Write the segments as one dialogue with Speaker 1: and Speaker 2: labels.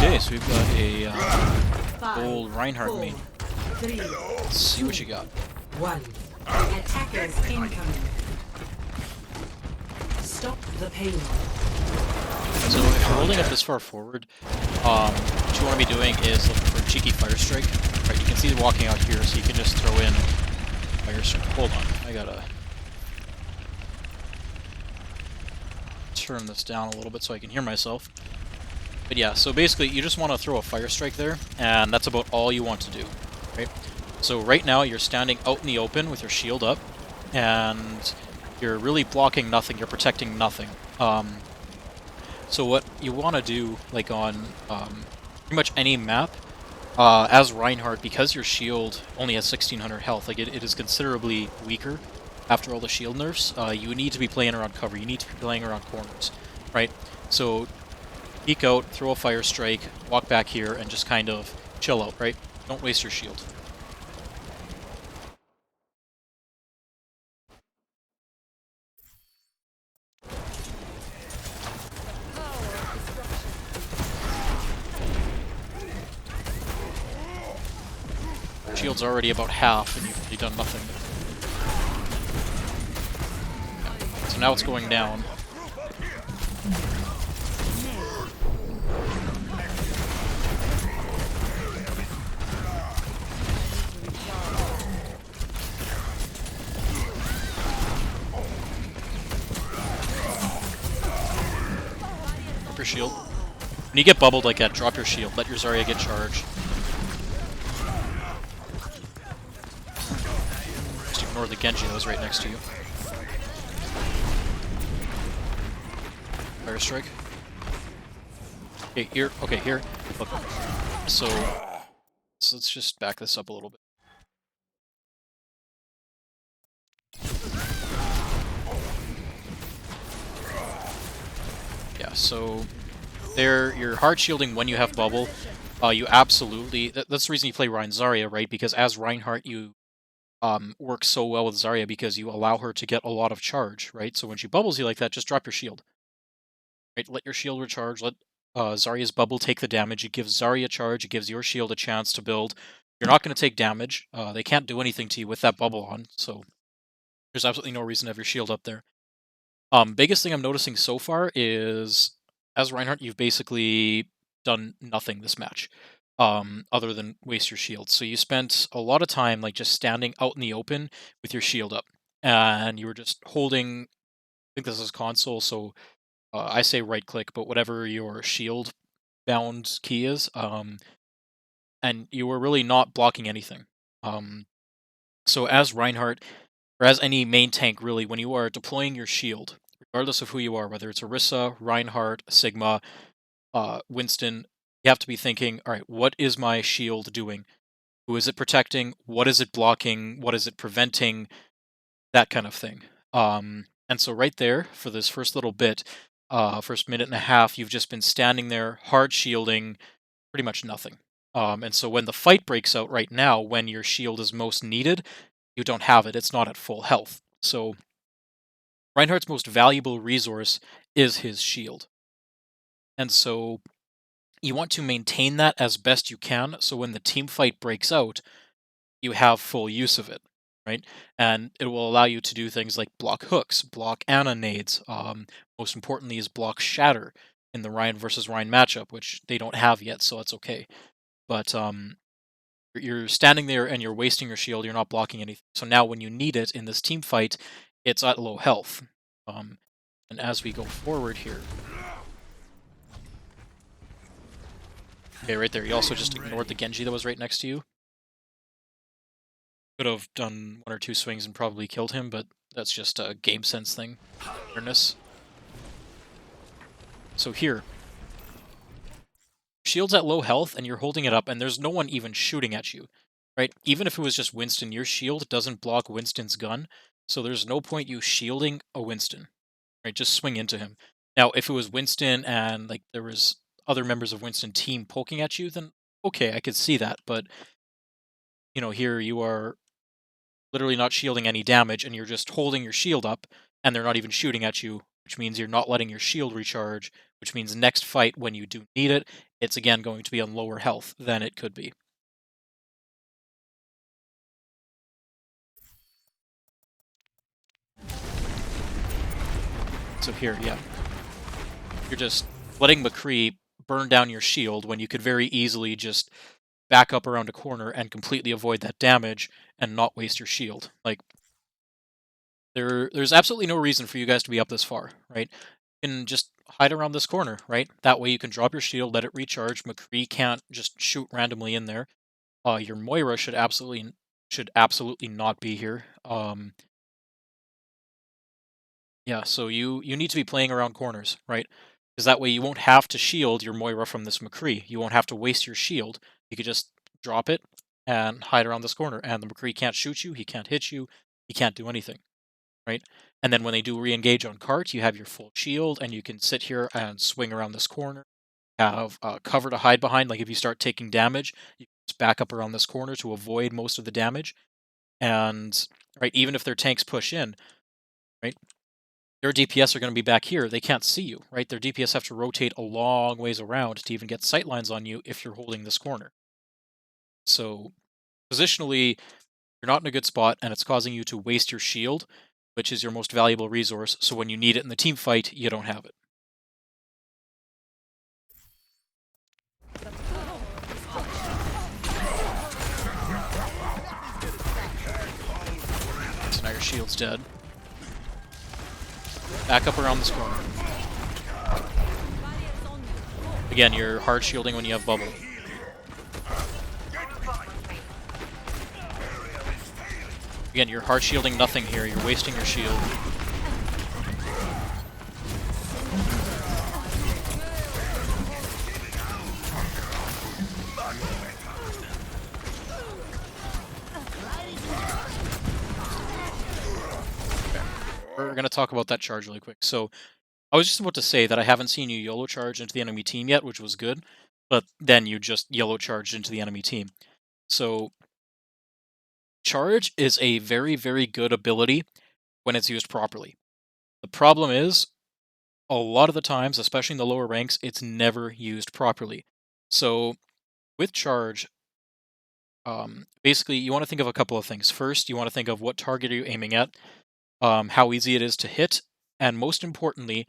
Speaker 1: Okay, so we've got a old Reinhardt main. Let's see what you got.
Speaker 2: Attackers incoming. Stop the payload.
Speaker 1: So if you're holding up this far forward, what you want to be doing is looking for a cheeky fire strike. Right, you can see it walking out here, so you can just throw in fire strike. Hold on, I gotta turn this down a little bit so I can hear myself. But yeah, so basically you just want to throw a fire strike there, and that's about all you want to do, right? So right now you're standing out in the open with your shield up, and you're really blocking nothing, you're protecting nothing. So what you want to do, like on pretty much any map, as Reinhardt, because your shield only has 1600 health, like it is considerably weaker after all the shield nerfs, you need to be playing around cover, you need to be playing around corners, right? So peek out, throw a fire strike, walk back here, and just kind of chill out, right? Don't waste your shield. Shield's already about half, and you've already done nothing. Yeah. So now it's going down. Drop your shield. When you get bubbled like that, drop your shield. Let your Zarya get charged. Just ignore the Genji that was right next to you. Fire strike. Okay, here. Okay, here. Look. So let's just back this up a little bit. Yeah, so there, you're hard shielding when you have bubble. You absolutely... That's the reason you play Rein Zarya, right? Because as Reinhardt, you work so well with Zarya because you allow her to get a lot of charge, right? So when she bubbles you like that, just drop your shield. Right? Let your shield recharge, let Zarya's bubble take the damage. It gives Zarya charge, it gives your shield a chance to build. You're not going to take damage. They can't do anything to you with that bubble on, so there's absolutely no reason to have your shield up there. Biggest thing I'm noticing so far is, as Reinhardt, you've basically done nothing this match, other than waste your shield. So you spent a lot of time like just standing out in the open with your shield up, and you were just holding. I think this is console, so I say right click, but whatever your shield bound key is, and you were really not blocking anything. So as Reinhardt, or as any main tank really, when you are deploying your shield, regardless of who you are, whether it's Orisa, Reinhardt, Sigma, Winston, you have to be thinking, all right, what is my shield doing? Who is it protecting? What is it blocking? What is it preventing? That kind of thing. And so right there, for this first little bit, first minute and a half, you've just been standing there, hard shielding, pretty much nothing. And so when the fight breaks out right now, when your shield is most needed, you don't have it. It's not at full health. So Reinhardt's most valuable resource is his shield. And so you want to maintain that as best you can, so when the team fight breaks out, you have full use of it, right? And it will allow you to do things like block hooks, block Ana nades, most importantly is block shatter in the Rein versus Rein matchup, which they don't have yet, so that's okay. But you're standing there and you're wasting your shield, you're not blocking anything. So now when you need it in this team fight, it's at low health. And as we go forward here... Okay, right there, you also just ignored the Genji that was right next to you. Could have done one or two swings and probably killed him, but that's just a game sense thing. Awareness. So here. Shield's at low health, and you're holding it up, and there's no one even shooting at you. Right? Even if it was just Winston, your shield doesn't block Winston's gun, so there's no point you shielding a Winston. Right? Just swing into him. Now, if it was Winston and like there was other members of Winston team poking at you, then okay, I could see that. But you know, here you are literally not shielding any damage, and you're just holding your shield up, and they're not even shooting at you, which means you're not letting your shield recharge, which means next fight, when you do need it, it's again going to be on lower health than it could be. So here, yeah, you're just letting McCree burn down your shield when you could very easily just back up around a corner and completely avoid that damage and not waste your shield. Like there's absolutely no reason for you guys to be up this far, right? You can just hide around this corner, right? That way you can drop your shield, let it recharge. McCree can't just shoot randomly in there. Your Moira should absolutely not be here. Yeah, so you need to be playing around corners, right? Because that way you won't have to shield your Moira from this McCree. You won't have to waste your shield. You could just drop it and hide around this corner, and the McCree can't shoot you, he can't hit you, he can't do anything, right? And then when they do re-engage on cart, you have your full shield, and you can sit here and swing around this corner, have cover to hide behind. Like if you start taking damage, you can just back up around this corner to avoid most of the damage. And right, even if their tanks push in, right, their DPS are going to be back here. They can't see you, right? Their DPS have to rotate a long ways around to even get sight lines on you if you're holding this corner. So positionally, you're not in a good spot, and it's causing you to waste your shield, which is your most valuable resource. So when you need it in the team fight, you don't have it. So now your shield's dead. Back up around this corner. Again, you're hard shielding when you have bubble. Again, you're hard shielding nothing here. You're wasting your shield. We're going to talk about that charge really quick. So I was just about to say that I haven't seen you YOLO charge into the enemy team yet, which was good, but then you just YOLO charged into the enemy team. So charge is a very, very good ability when it's used properly. The problem is, a lot of the times, especially in the lower ranks, it's never used properly. So with charge, basically you want to think of a couple of things. First, you want to think of what target are you aiming at, how easy it is to hit, and most importantly, you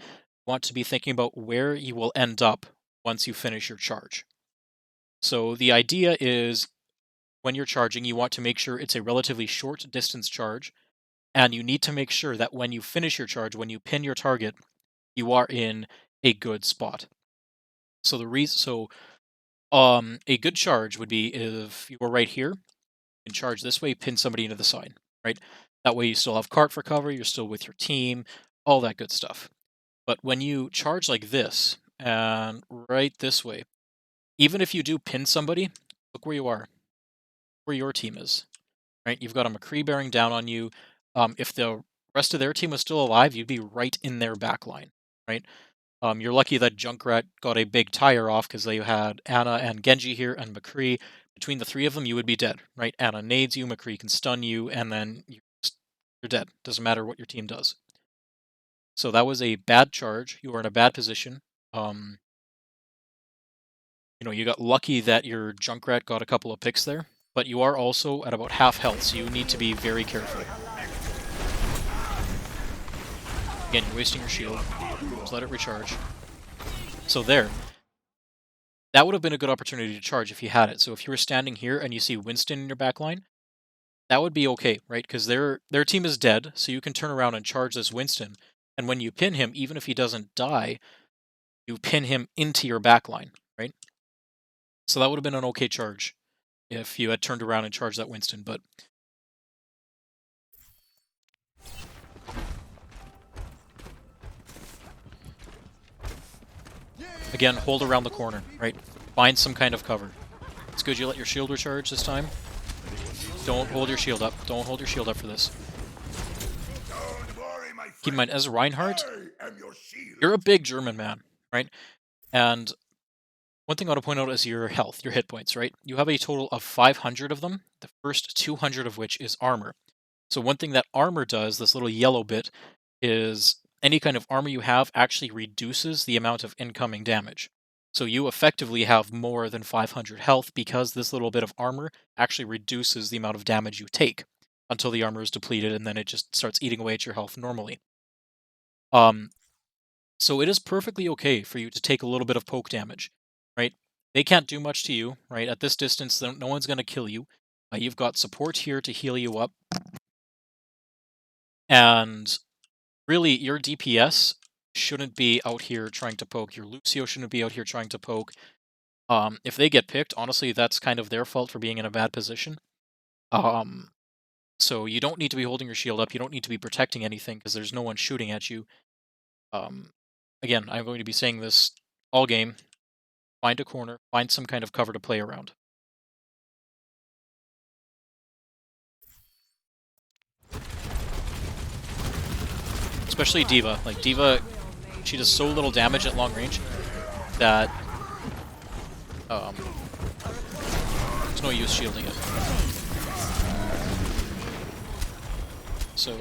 Speaker 1: want to be thinking about where you will end up once you finish your charge. So the idea is when you're charging, you want to make sure it's a relatively short distance charge, and you need to make sure that when you finish your charge, when you pin your target, you are in a good spot. So a good charge would be if you were right here, you can charge this way, pin somebody into the side, right? That way you still have cart for cover, you're still with your team, all that good stuff. But when you charge like this and right this way, even if you do pin somebody, look where you are, where your team is, right? You've got a McCree bearing down on you. If the rest of their team was still alive, you'd be right in their back line, right? You're lucky that Junkrat got a big tire off because they had Anna and Genji here and McCree. Between the three of them, you would be dead, right? Anna nades you, McCree can stun you, and then you're dead. Doesn't matter what your team does. So that was a bad charge. You were in a bad position. Um, you got lucky that your Junkrat got a couple of picks there, but you are also at about half health, so you need to be very careful. Again, you're wasting your shield. Just let it recharge. So there. That would have been a good opportunity to charge if you had it. So if you were standing here and you see Winston in your back line, that would be okay, right? Because their team is dead, so you can turn around and charge this Winston. And when you pin him, even if he doesn't die, you pin him into your back line, right? So that would have been an okay charge if you had turned around and charged that Winston, but again, hold around the corner, right? Find some kind of cover. It's good you let your shield recharge this time. Don't hold your shield up. Don't hold your shield up for this. Keep in mind, as Reinhardt, you're a big German man, right? And one thing I want to point out is your health, your hit points, right? You have a total of 500 of them, the first 200 of which is armor. So one thing that armor does, this little yellow bit, is any kind of armor you have actually reduces the amount of incoming damage. So you effectively have more than 500 health because this little bit of armor actually reduces the amount of damage you take until the armor is depleted, and then it just starts eating away at your health normally. Um, so it is perfectly okay for you to take a little bit of poke damage, right? They can't do much to you, right? At this distance, no one's going to kill you. You've got support here to heal you up, and really, your DPS shouldn't be out here trying to poke. Your Lucio shouldn't be out here trying to poke. If they get picked, honestly, that's kind of their fault for being in a bad position. Um, so you don't need to be holding your shield up. You don't need to be protecting anything because there's no one shooting at you. Um, Again, I'm going to be saying this all game. Find a corner, find some kind of cover to play around. Especially Diva. Like, Diva, she does so little damage at long range that um, there's no use shielding it. So,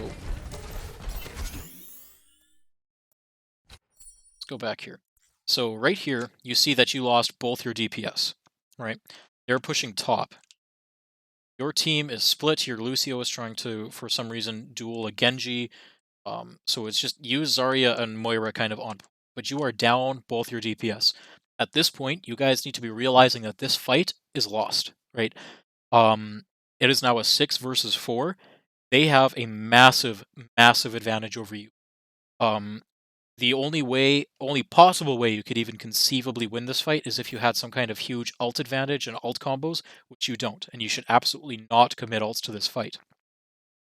Speaker 1: let's go back here. So, right here, you see that you lost both your DPS, right? They're pushing top. Your team is split. Your Lucio is trying to, for some reason, duel a Genji. So it's just you, Zarya, and Moira kind of on. But you are down both your DPS. At this point, you guys need to be realizing that this fight is lost, right? Um, it is now a 6 versus 4. They have a massive, massive advantage over you. Um, the only possible way you could even conceivably win this fight is if you had some kind of huge ult advantage and ult combos, which you don't, and you should absolutely not commit ults to this fight.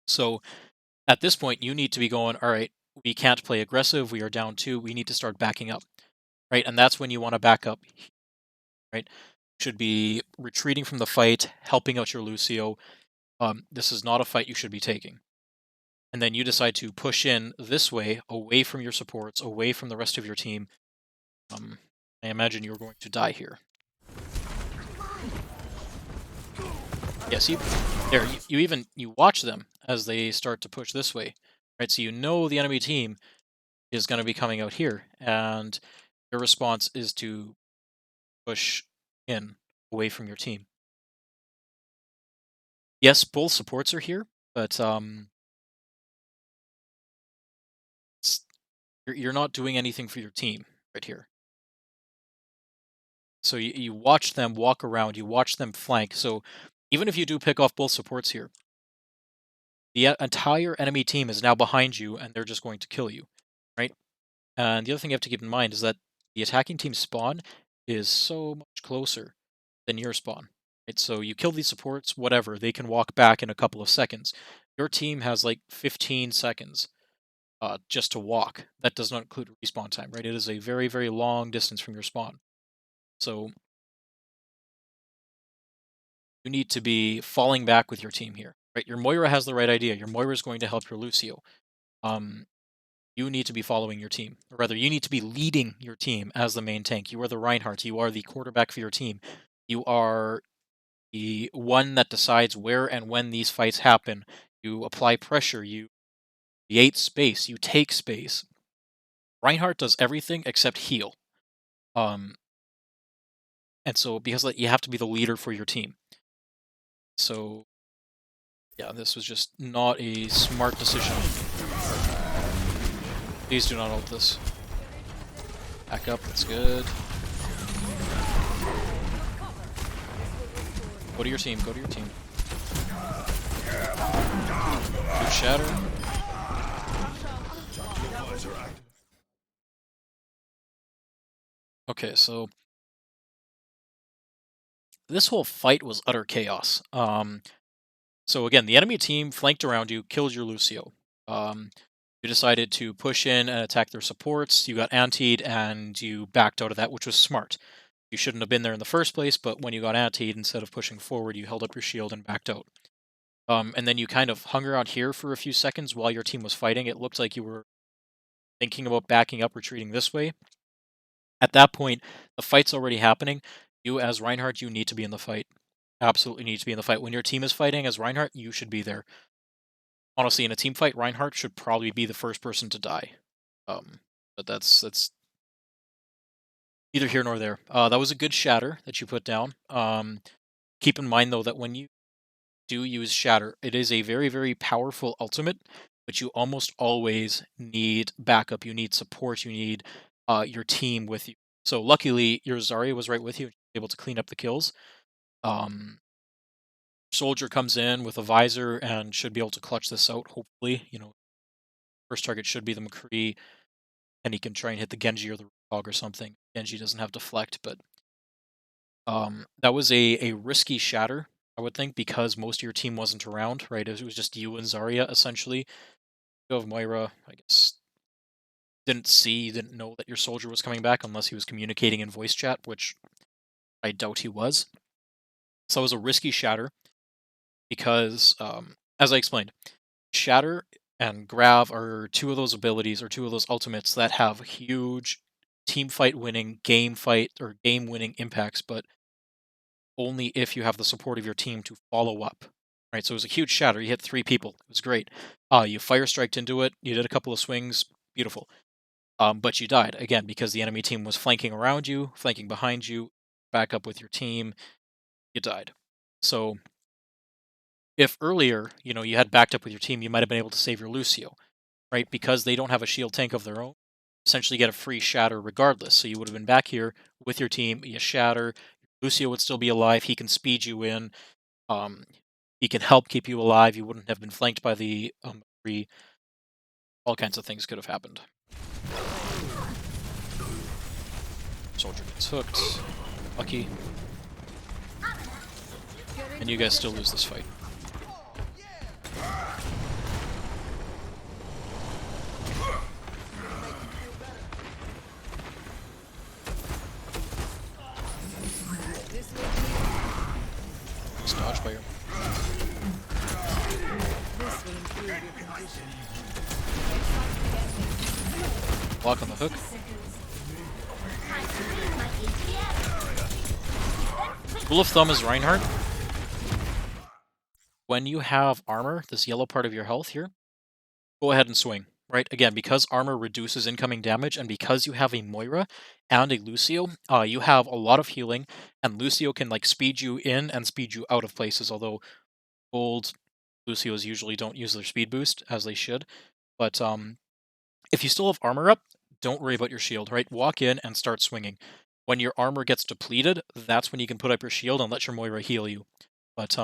Speaker 1: So at this point, you need to be going, all right, we can't play aggressive. We are down 2. We need to start backing up, right? And that's when you want to back up, right? Should be retreating from the fight, helping out your Lucio. This is not a fight you should be taking. And then you decide to push in this way, away from your supports, away from the rest of your team. I imagine you're going to die here. Yes, you watch them as they start to push this way, right? So you know the enemy team is going to be coming out here, and your response is to push in away from your team. Yes, both supports are here, but you're not doing anything for your team right here. So you watch them walk around, you watch them flank. So even if you do pick off both supports here, the entire enemy team is now behind you, and they're just going to kill you, right? And the other thing you have to keep in mind is that the attacking team spawn is so much closer than your spawn. Right? So you kill these supports, whatever, they can walk back in a couple of seconds. Your team has like 15 seconds just to walk. That does not include respawn time, right? It is a very, very long distance from your spawn. So you need to be falling back with your team here, right? Your Moira has the right idea. Your Moira is going to help your Lucio. Um, you need to be following your team. Or rather, you need to be leading your team as the main tank. You are the Reinhardt. You are the quarterback for your team. You are the one that decides where and when these fights happen. You apply pressure. You create space. You take space. Reinhardt does everything except heal. Um, and so because you have to be the leader for your team. So yeah, this was just not a smart decision. Please do not ult this. Back up, that's good. Go to your team, go to your team. Good shatter. Okay, so this whole fight was utter chaos. So again, the enemy team flanked around you, killed your Lucio. You decided to push in and attack their supports. You got antied and you backed out of that, which was smart. You shouldn't have been there in the first place, but when you got antied, instead of pushing forward, you held up your shield and backed out. And then you kind of hung around here for a few seconds while your team was fighting. It looked like you were thinking about backing up, retreating this way. At that point, the fight's already happening. You, as Reinhardt, you need to be in the fight. Absolutely need to be in the fight. When your team is fighting as Reinhardt, you should be there. Honestly, in a team fight, Reinhardt should probably be the first person to die. But that's Neither here nor there. That was a good shatter that you put down. Keep in mind though that when you do use shatter, it is a very, very powerful ultimate, but you almost always need backup. You need support. You need your team with you. So luckily, your Zarya was right with you, able to clean up the kills. Um, Soldier comes in with a visor and should be able to clutch this out. Hopefully, first target should be the McCree, and he can try and hit the Genji or the Dog or something. Genji doesn't have deflect, but that was a risky shatter, I would think, because most of your team wasn't around, right? It was just you and Zarya essentially. You have Moira, I guess, didn't know that your soldier was coming back unless he was communicating in voice chat, which I doubt he was. So it was a risky shatter because, as I explained, shatter and grav are two of those abilities or two of those ultimates that have huge team fight winning, game fight or game winning impacts, but only if you have the support of your team to follow up. Right, so it was a huge shatter. You hit 3 people. It was great. You fire striked into it. You did a couple of swings. Beautiful. But you died again because the enemy team was flanking around you, flanking behind you, back up with your team. You died. So if earlier, you had backed up with your team, you might have been able to save your Lucio, right? Because they don't have a shield tank of their own. Essentially, get a free shatter regardless. So you would have been back here with your team. You shatter. Lucio would still be alive. He can speed you in. Um, he can help keep you alive. You wouldn't have been flanked by the three. All kinds of things could have happened. Soldier gets hooked. Lucky. And you guys still lose this fight. Nice dodge by your... Block on the hook. Rule of thumb is Reinhardt. When you have armor, this yellow part of your health here, go ahead and swing. Right? Again, because armor reduces incoming damage, and because you have a Moira and a Lucio, you have a lot of healing, and Lucio can speed you in and speed you out of places, although gold Lucios usually don't use their speed boost, as they should. But if you still have armor up, don't worry about your shield, right? Walk in and start swinging. When your armor gets depleted, that's when you can put up your shield and let your Moira heal you. But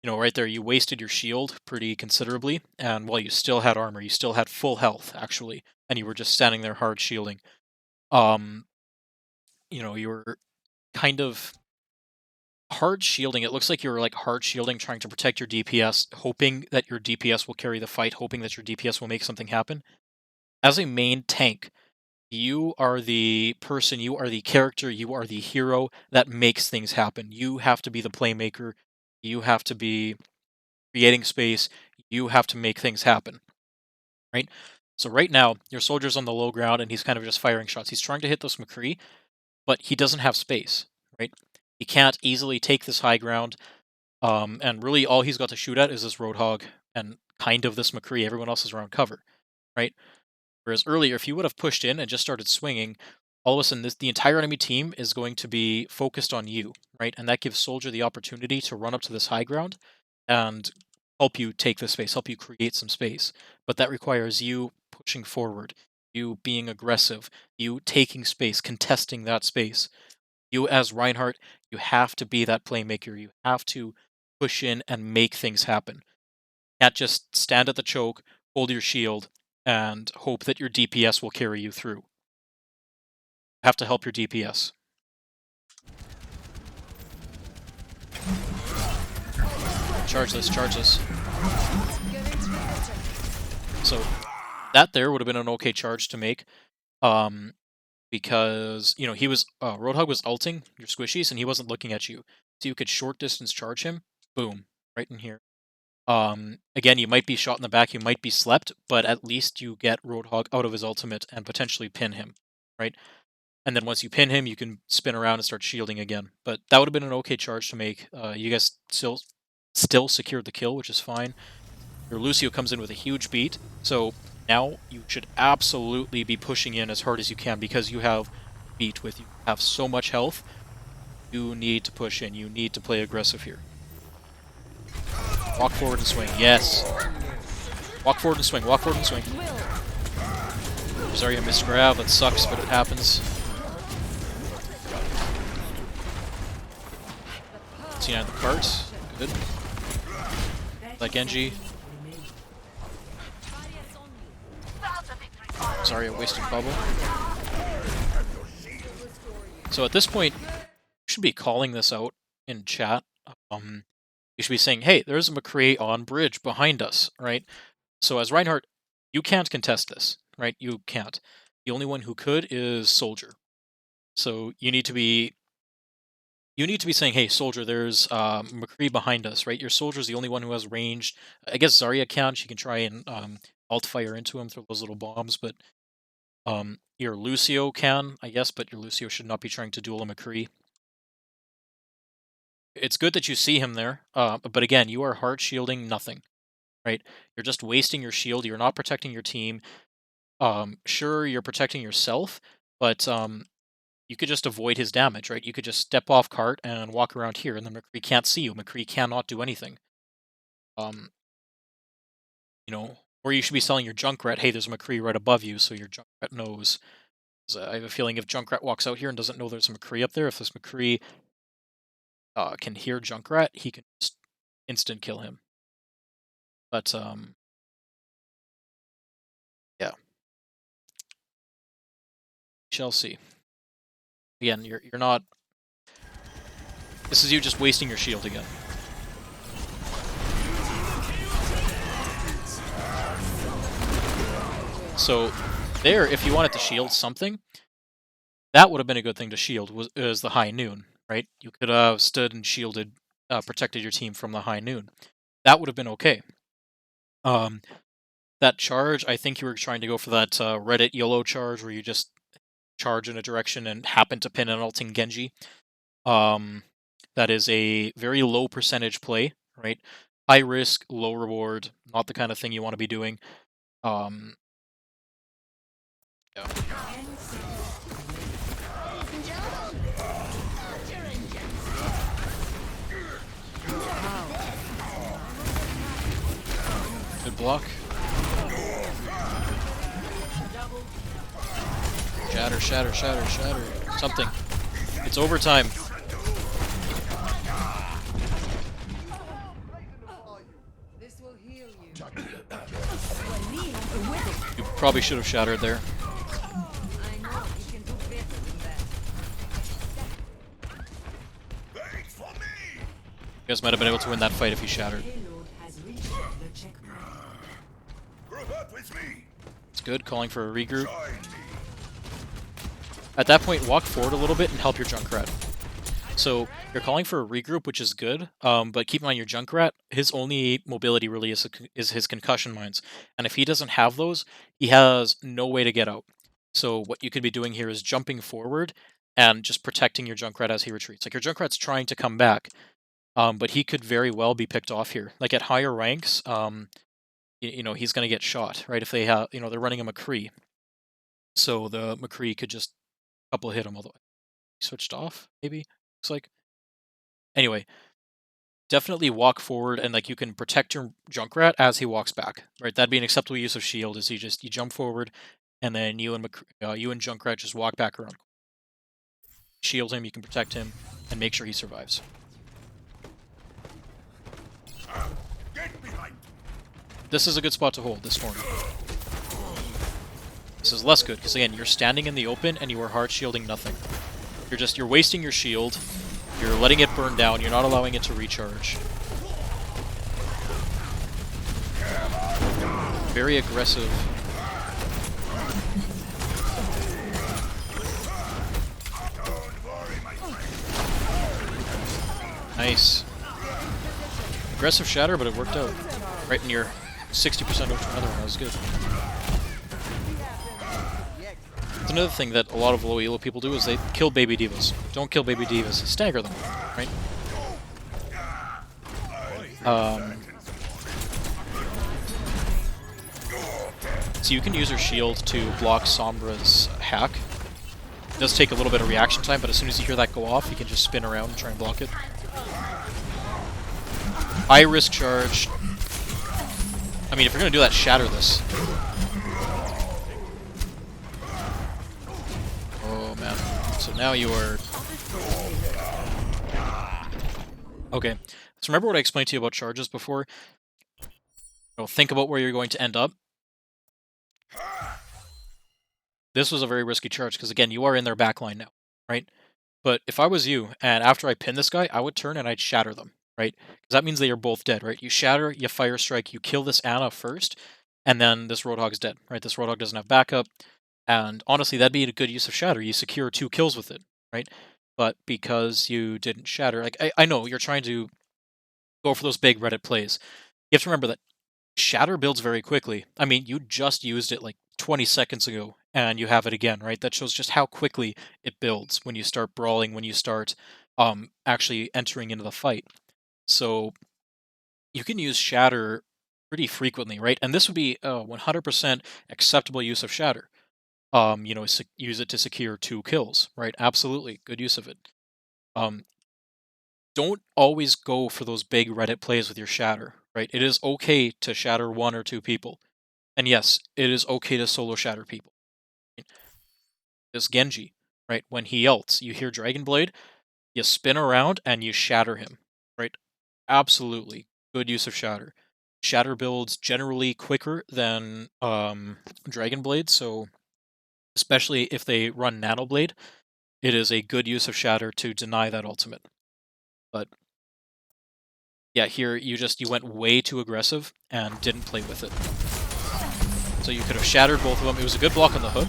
Speaker 1: right there, you wasted your shield pretty considerably, and while you still had armor, you still had full health, actually, and you were just standing there hard shielding. You were kind of hard shielding. It looks like you were hard shielding, trying to protect your DPS, hoping that your DPS will carry the fight, hoping that your DPS will make something happen. As a main tank, you are the person, you are the character, you are the hero that makes things happen. You have to be the playmaker. You have to be creating space. You have to make things happen, right? So right now, your soldier's on the low ground and he's kind of just firing shots. He's trying to hit this McCree, but he doesn't have space, right? He can't easily take this high ground, and really all he's got to shoot at is this Roadhog and kind of this McCree. Everyone else is around cover, right? Whereas earlier, if you would have pushed in and just started swinging, all of a sudden the entire enemy team is going to be focused on you, right? And that gives Soldier the opportunity to run up to this high ground and help you take the space, help you create some space. But that requires you pushing forward, you being aggressive, you taking space, contesting that space. You as Reinhardt, you have to be that playmaker. You have to push in and make things happen. You can't just stand at the choke, hold your shield, and hope that your DPS will carry you through. You have to help your DPS. Charge this, charge this. So that there would have been an okay charge to make. Because, he was, Roadhog was ulting your squishies and he wasn't looking at you. So you could short distance charge him, boom, right in here. Again, you might be shot in the back, you might be slept, but at least you get Roadhog out of his ultimate and potentially pin him, right? And then once you pin him, you can spin around and start shielding again. But that would have been an okay charge to make. You guys still secured the kill, which is fine. Your Lucio comes in with a huge beat, so now you should absolutely be pushing in as hard as you can because you have beat with. You have so much health. You need to push in. You need to play aggressive here. Walk forward and swing. Yes. Walk forward and swing. Walk forward and swing. Sorry, I missed grab. That sucks, but it happens. C9 the cart. Good. Like Genji. Sorry, I wasted bubble. So at this point, you should be calling this out in chat. You should be saying, hey, there's a McCree on bridge behind us, right? So as Reinhardt, you can't contest this, right? You can't. The only one who could is Soldier. So you need to be saying, hey, Soldier, there's McCree behind us, right? Your Soldier's the only one who has ranged. I guess Zarya can. She can try and alt fire into him through those little bombs, but your Lucio can, I guess, but your Lucio should not be trying to duel a McCree. It's good that you see him there, but again, you are hard shielding nothing, right? You're just wasting your shield. You're not protecting your team. Sure, you're protecting yourself, but you could just avoid his damage, right? You could just step off cart and walk around here, and the McCree can't see you. McCree cannot do anything. Or you should be telling your Junkrat, hey, there's a McCree right above you, so your Junkrat knows. I have a feeling if Junkrat walks out here and doesn't know there's a McCree up there, if this McCree can hear Junkrat, he can just instant kill him. But yeah, shall see. Again, you're not. This is you just wasting your shield again. So there, if you wanted to shield something, that would have been a good thing to shield. Was the high noon, right? You could have stood and shielded, protected your team from the high noon. That would have been okay. That charge, I think you were trying to go for that Reddit YOLO charge where you just charge in a direction and happen to pin an ulting Genji. That is a very low percentage play, right? High risk, low reward, not the kind of thing you want to be doing. Yeah. Good block. Shatter, shatter, shatter, shatter. Something. It's overtime. You probably should have shattered there. You guys might have been able to win that fight if you shattered. It's good, calling for a regroup. At that point, walk forward a little bit and help your Junkrat. So you're calling for a regroup, which is good, but keep in mind your Junkrat, his only mobility really is his concussion mines. And if he doesn't have those, he has no way to get out. So what you could be doing here is jumping forward and just protecting your Junkrat as he retreats. Like your Junkrat's trying to come back, but he could very well be picked off here. Like at higher ranks, he's going to get shot, right? If they have, they're running a McCree. So the McCree could just couple hit him, although he switched off, maybe? Looks like. Anyway, definitely walk forward and you can protect your Junkrat as he walks back, right? That'd be an acceptable use of shield. Is you jump forward, and then you and Junkrat just walk back around. Shield him, you can protect him, and make sure he survives. This is a good spot to hold this corner. This is less good, because again, you're standing in the open and you are hard shielding nothing. You're wasting your shield, you're letting it burn down, you're not allowing it to recharge. Very aggressive. Nice. Aggressive shatter, but it worked out. Right in your 60% over to another one, that was good. It's another thing that a lot of low elo people do is they kill baby divas. Don't kill baby divas, stagger them, right? So you can use your shield to block Sombra's hack. It does take a little bit of reaction time, but as soon as you hear that go off, you can just spin around and try and block it. High risk charge. I mean, if you're gonna do that, shatter this. Oh man. So now you are... Okay. So remember what I explained to you about charges before? Think about where you're going to end up. This was a very risky charge, because again, you are in their backline now, right? But if I was you, and after I pin this guy, I would turn and I'd shatter them, right? Because that means they are both dead, right? You shatter, you fire strike, you kill this Ana first, and then this Roadhog's dead, right? This Roadhog doesn't have backup, and honestly, that'd be a good use of shatter. You secure 2 kills with it, right? But because you didn't shatter, like, I know you're trying to go for those big Reddit plays. You have to remember that shatter builds very quickly. I mean, you just used it like 20 seconds ago, and you have it again, right? That shows just how quickly it builds when you start brawling, when you start actually entering into the fight. So you can use shatter pretty frequently, right? And this would be a 100% acceptable use of shatter. Use it to secure 2 kills, right? Absolutely, good use of it. Um, don't always go for those big Reddit plays with your shatter, right? It is okay to shatter 1 or 2 people. And yes, it is okay to solo shatter people. This Genji, right? When he ults, you hear Dragon Blade, you spin around and you shatter him, right? Absolutely. Good use of shatter. Shatter builds generally quicker than Dragon Blade, so especially if they run Nano Blade, it is a good use of shatter to deny that ultimate. But yeah, here you went way too aggressive and didn't play with it. So you could have shattered both of them. It was a good block on the hook.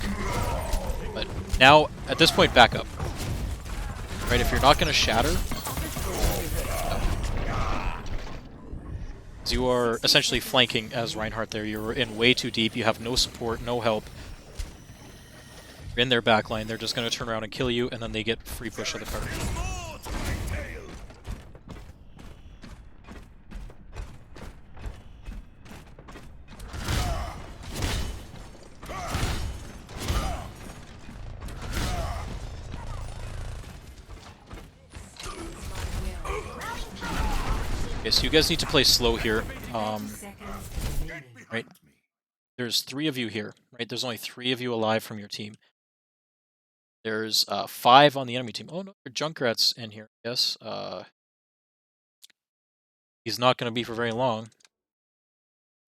Speaker 1: But now, at this point, back up. Right, if you're not going to shatter, you are essentially flanking as Reinhardt there. You're in way too deep. You have no support, no help. You're in their backline. They're just going to turn around and kill you, and then they get free push of the card. Okay, so you guys need to play slow here. Right? There's 3 of you here, right? There's only 3 of you alive from your team. There's 5 on the enemy team. Oh no, Junkrat's in here. Yes. He's not going to be for very long.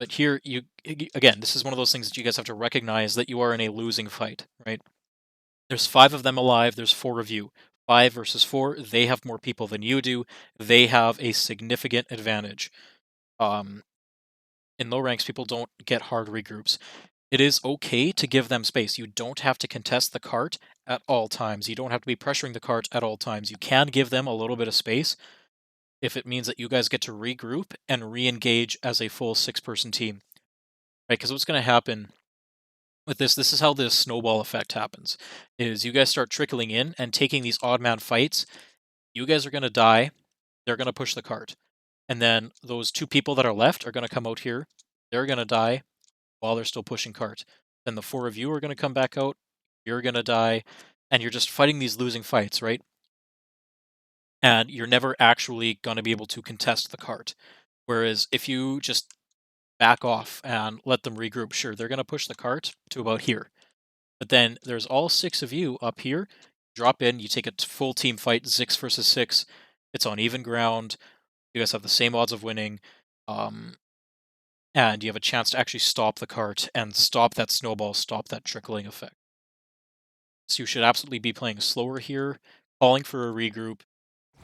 Speaker 1: But here, again, this is one of those things that you guys have to recognize that you are in a losing fight, right? There's 5 of them alive. There's 4 of you. 5 versus 4. They have more people than you do. They have a significant advantage. In low ranks, people don't get hard regroups. It is okay to give them space. You don't have to contest the cart at all times. You don't have to be pressuring the cart at all times. You can give them a little bit of space if it means that you guys get to regroup and re-engage as a full 6-person team. Right? Because what's going to happen with this is how this snowball effect happens, is you guys start trickling in and taking these odd man fights. You guys are going to die. They're going to push the cart. And then those 2 people that are left are going to come out here. They're going to die while they're still pushing cart. Then the 4 of you are going to come back out. You're going to die. And you're just fighting these losing fights, right? And you're never actually going to be able to contest the cart. Whereas if you just back off and let them regroup, sure, they're going to push the cart to about here. But then there's all 6 of you up here. Drop in, you take a full team fight, 6 versus 6. It's on even ground. You guys have the same odds of winning. And you have a chance to actually stop the cart and stop that snowball, stop that trickling effect. So you should absolutely be playing slower here, calling for a regroup,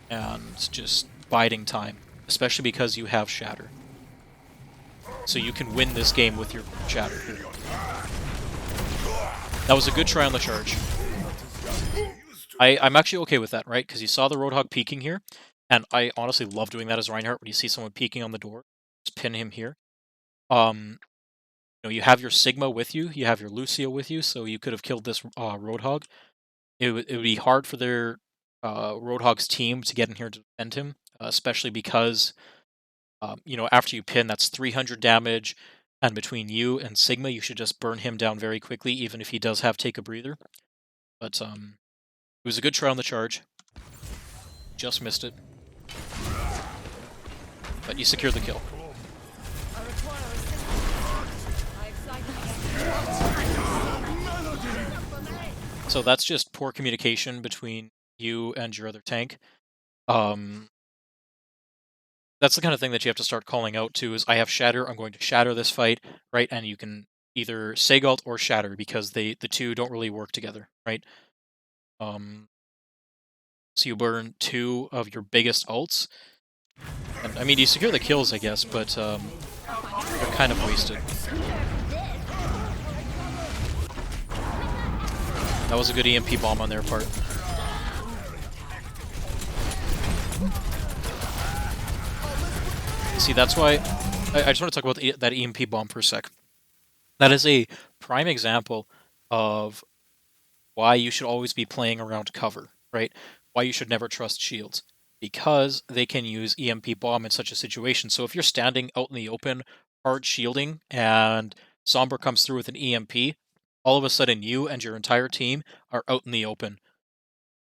Speaker 1: and just biding time, especially because you have Shatter. So you can win this game with your Shatter here. That was a good try on the charge. I'm actually okay with that, right? Because you saw the Roadhog peeking here, and I honestly love doing that as Reinhardt when you see someone peeking on the door. Just pin him here. You have your Sigma with you, you have your Lucio with you, so you could have killed this Roadhog. It would be hard for their Roadhog's team to get in here to defend him, especially because, after you pin, that's 300 damage, and between you and Sigma, you should just burn him down very quickly, even if he does have Take a Breather. But It was a good try on the charge. Just missed it. But you secured the kill. So that's just poor communication between you and your other tank. That's the kind of thing that you have to start calling out to is I have Shatter, I'm going to Shatter this fight, right? And you can either Segalt or Shatter because the two don't really work together, right? So you burn 2 of your biggest ults. And, I mean, you secure the kills, I guess, but they're kind of wasted. That was a good EMP bomb on their part. See, that's why I just want to talk about that EMP bomb for a sec. That is a prime example of why you should always be playing around cover, right? Why you should never trust shields. Because they can use EMP bomb in such a situation. So if you're standing out in the open, hard shielding, and Sombra comes through with an EMP, all of a sudden you and your entire team are out in the open,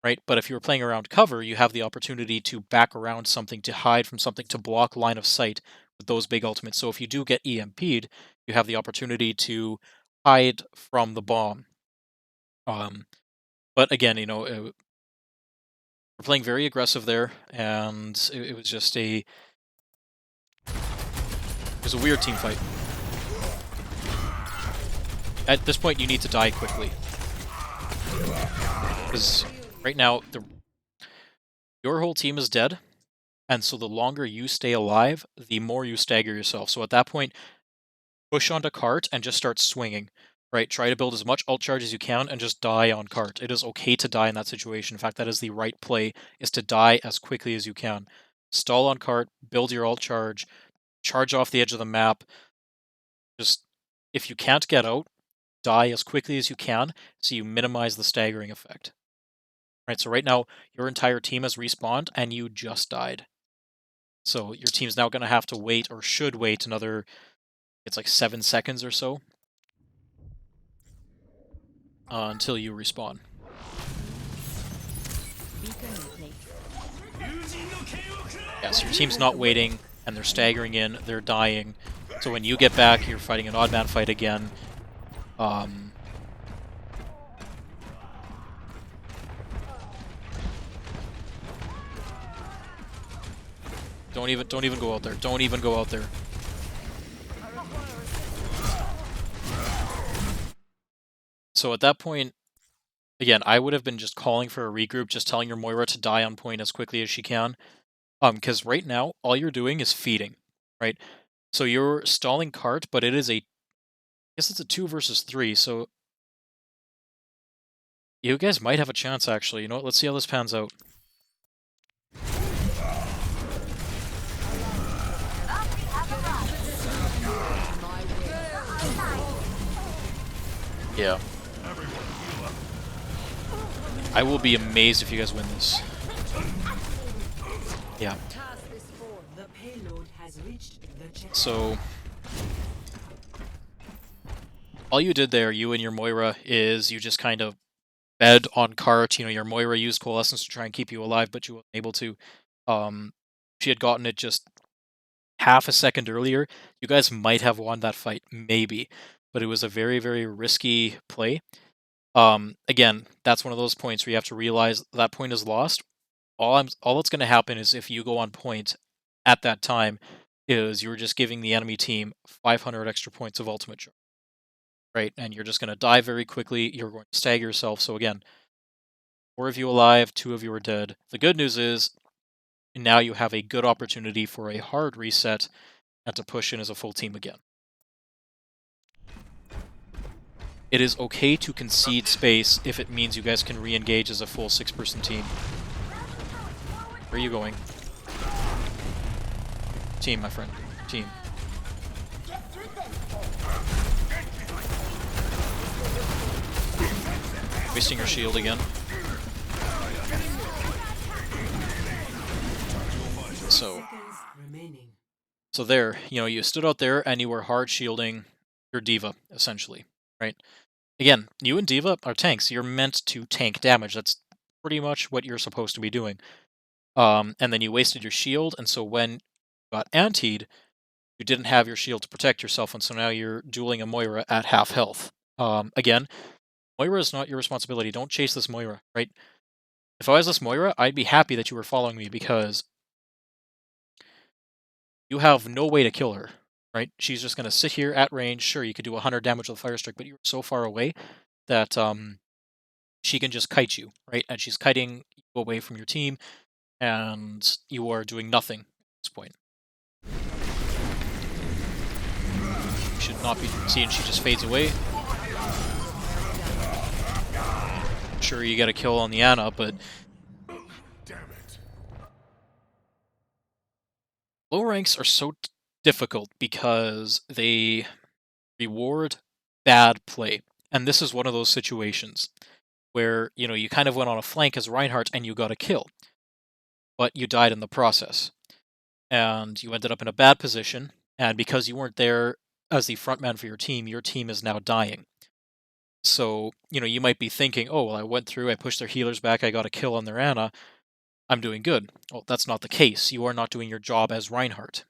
Speaker 1: right? But if you're playing around cover, you have the opportunity to back around something, to hide from something, to block line of sight with those big ultimates. So if you do get EMP'd, you have the opportunity to hide from the bomb. But again, we're playing very aggressive there, and it was just it was a weird team fight. At this point, you need to die quickly. Because right now, your whole team is dead, and so the longer you stay alive, the more you stagger yourself. So at that point, push onto cart and just start swinging. Right, try to build as much ult charge as you can and just die on cart. It is okay to die in that situation. In fact, that is the right play, is to die as quickly as you can. Stall on cart, build your ult charge off the edge of the map. Just, if you can't get out, die as quickly as you can so you minimize the staggering effect. Right, so right now, your entire team has respawned and you just died. So your team's now going to have to wait, or should wait, another, it's like 7 seconds or so. Until you respawn. Yeah, so your team's not waiting, and they're staggering in, they're dying. So when you get back, you're fighting an odd man fight again. Don't even go out there. Don't even go out there. So at that point, again, I would have been just calling for a regroup, just telling your Moira to die on point as quickly as she can. Because right now, all you're doing is feeding, right? So you're stalling cart, but it is I guess it's a 2 versus 3, so you guys might have a chance, actually. You know what? Let's see how this pans out. Yeah. I will be amazed if you guys win this. Yeah. So, all you did there, you and your Moira, is you just kind of fed on cart. You know, your Moira used Coalescence to try and keep you alive, but you weren't able to. She had gotten it just half a second earlier. You guys might have won that fight, maybe. But it was a very, very risky play. Again, that's one of those points where you have to realize that point is lost. All that's going to happen is if you go on point at that time, is you're just giving the enemy team 500 extra points of ultimate charge, right? And you're just going to die very quickly. You're going to stagger yourself. So again, 4 of you alive, 2 of you are dead. The good news is now you have a good opportunity for a hard reset and to push in as a full team again. It is okay to concede space if it means you guys can re-engage as a full 6-person team. Where are you going? Team, my friend. Team. Wasting your shield again. So there, you stood out there and you were hard shielding your D.Va, essentially, right? Again, you and D.Va are tanks. You're meant to tank damage. That's pretty much what you're supposed to be doing. And then you wasted your shield, and so when you got antied, you didn't have your shield to protect yourself, and so now you're dueling a Moira at half health. Again, Moira is not your responsibility. Don't chase this Moira, right? If I was this Moira, I'd be happy that you were following me because you have no way to kill her, right? She's just going to sit here at range. Sure, you could do 100 damage with a Fire Strike, but you're so far away that she can just kite you, right? And she's kiting you away from your team, and you are doing nothing at this point. You should not be seeing she just fades away. Sure, you get a kill on the Ana, but low ranks are so difficult because they reward bad play. And this is one of those situations where, you kind of went on a flank as Reinhardt and you got a kill, but you died in the process. And you ended up in a bad position, and because you weren't there as the frontman for your team is now dying. So, you might be thinking, oh, well, I went through, I pushed their healers back, I got a kill on their Ana, I'm doing good. Well, that's not the case. You are not doing your job as Reinhardt.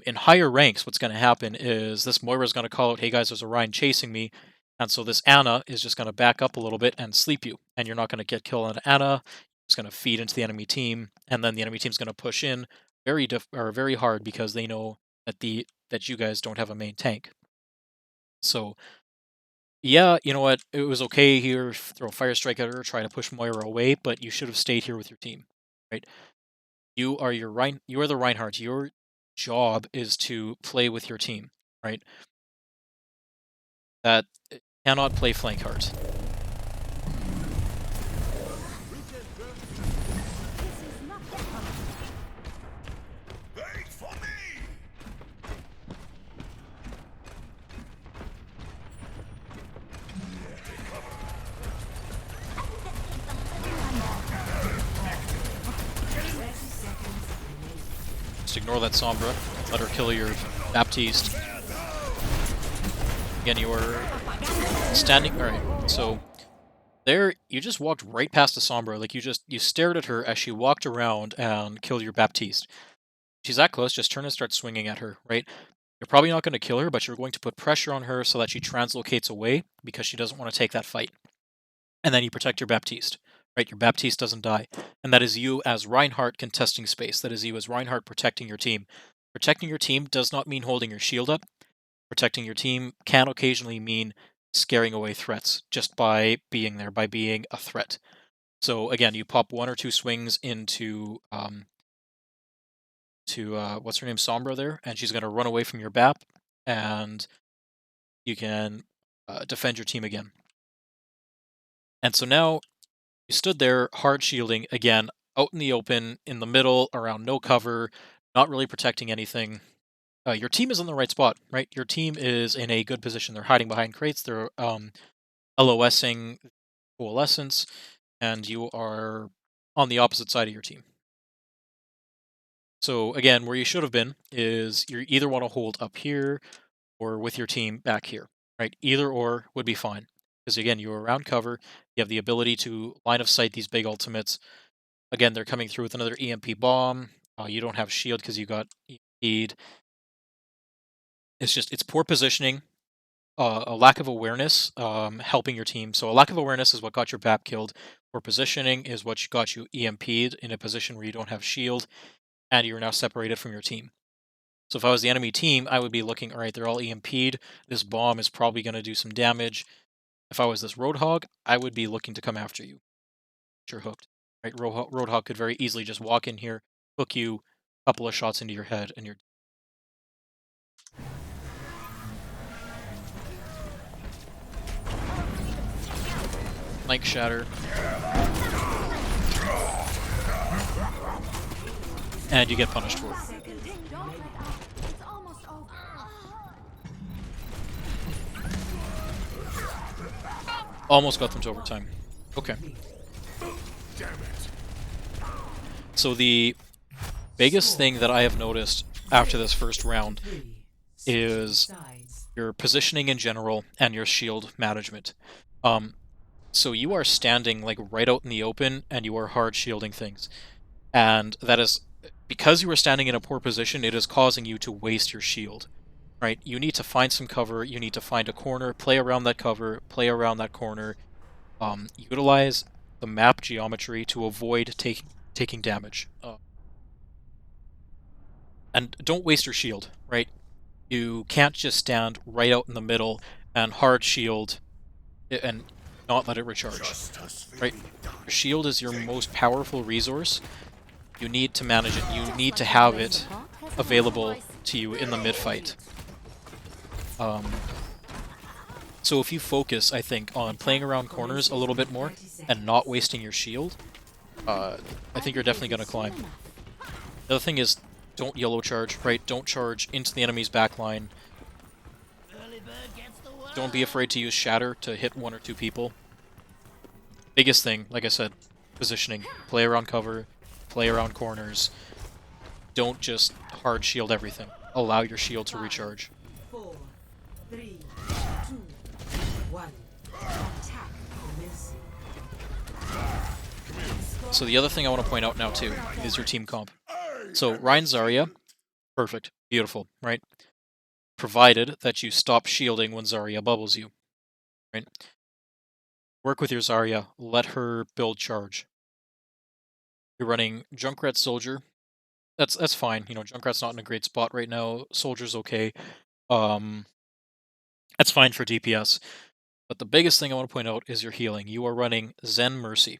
Speaker 1: In higher ranks, what's going to happen is this Moira is going to call out, hey guys, there's a Rein chasing me. And so this Ana is just going to back up a little bit and sleep you. And you're not going to get killed on Ana. It's going to feed into the enemy team. And then the enemy team's going to push in very hard because they know that you guys don't have a main tank. So, yeah, you know what? It was okay here, throw a Fire Strike at her, try to push Moira away, but you should have stayed here with your team, right? You are the Reinhardt. Your job is to play with your team, right? That cannot play flank heart. Just ignore that Sombra. Let her kill your Baptiste. Again, you are standing. Alright, so there, you just walked right past the Sombra. Like, you stared at her as she walked around and killed your Baptiste. She's that close, just turn and start swinging at her, right? You're probably not going to kill her, but you're going to put pressure on her so that she translocates away because she doesn't want to take that fight. And then you protect your Baptiste, right? Your Baptiste doesn't die. And that is you as Reinhardt contesting space. That is you as Reinhardt protecting your team. Protecting your team does not mean holding your shield up. Protecting your team can occasionally mean scaring away threats just by being there, by being a threat. So again, you pop 1 or 2 swings into what's her name, Sombra there, and she's going to run away from your BAP, and you can defend your team again. And so now you stood there, hard shielding, again, out in the open, in the middle, around no cover, not really protecting anything. Your team is in the right spot, right? Your team is in a good position. They're hiding behind crates, they're LOSing Coalescence, and you are on the opposite side of your team. So again, where you should have been is you either want to hold up here or with your team back here, right? Either or would be fine. Because again, you're around cover, you have the ability to line of sight these big ultimates. Again, they're coming through with another EMP bomb. You don't have shield because you got EMP'd. It's poor positioning, a lack of awareness helping your team. So a lack of awareness is what got your BAP killed. Poor positioning is what got you EMP'd in a position where you don't have shield, and you're now separated from your team. So if I was the enemy team, I would be looking, all right, they're all EMP'd. This bomb is probably going to do some damage. If I was this Roadhog, I would be looking to come after you. You're hooked. Right? Roadhog could very easily just walk in here, hook you, a couple of shots into your head, and you're... Flank Shatter. And you get punished for it. Almost got them to overtime. Okay. So the biggest thing that I have noticed after this first round is your positioning in general and your shield management. So you are standing like right out in the open, and you are hard shielding things. And that is because you are standing in a poor position, it is causing you to waste your shield. Right? You need to find some cover, you need to find a corner, play around that cover, play around that corner, utilize the map geometry to avoid taking damage. And don't waste your shield, right? You can't just stand right out in the middle and hard shield and not let it recharge, right? Your shield is your most powerful resource. You need to manage it. You need to have it available to you in the mid-fight. So if you focus, I think, on playing around corners a little bit more and not wasting your shield, I think you're definitely going to climb. The other thing is, don't yellow charge, right? Don't charge into the enemy's backline. Don't be afraid to use Shatter to hit 1 or 2 people. Biggest thing, like I said, positioning. Play around cover, play around corners. Don't just hard shield everything. Allow your shield to recharge.
Speaker 2: 4, 3, 2, 1. Attack commencing.
Speaker 1: So the other thing I want to point out now too is your team comp. So Rein Zarya, perfect, beautiful, right? Provided that you stop shielding when Zarya bubbles you, right? Work with your Zarya, let her build charge. You're running Junkrat Soldier. That's fine. You know, Junkrat's not in a great spot right now. Soldier's okay. That's fine for DPS. But the biggest thing I want to point out is your healing. You are running Zen Mercy.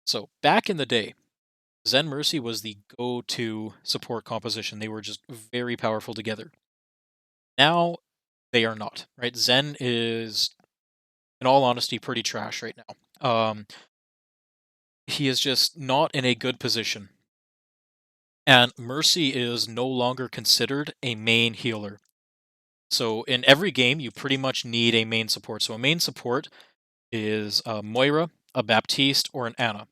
Speaker 1: So back in the day, Zen Mercy was the go-to support composition. They were just very powerful together. Now, they are not, right? Zen is, in all honesty, pretty trash right now. He is just not in a good position. And Mercy is no longer considered a main healer. So in every game, you pretty much need a main support. So a main support is a Moira, a Baptiste, or an Ana.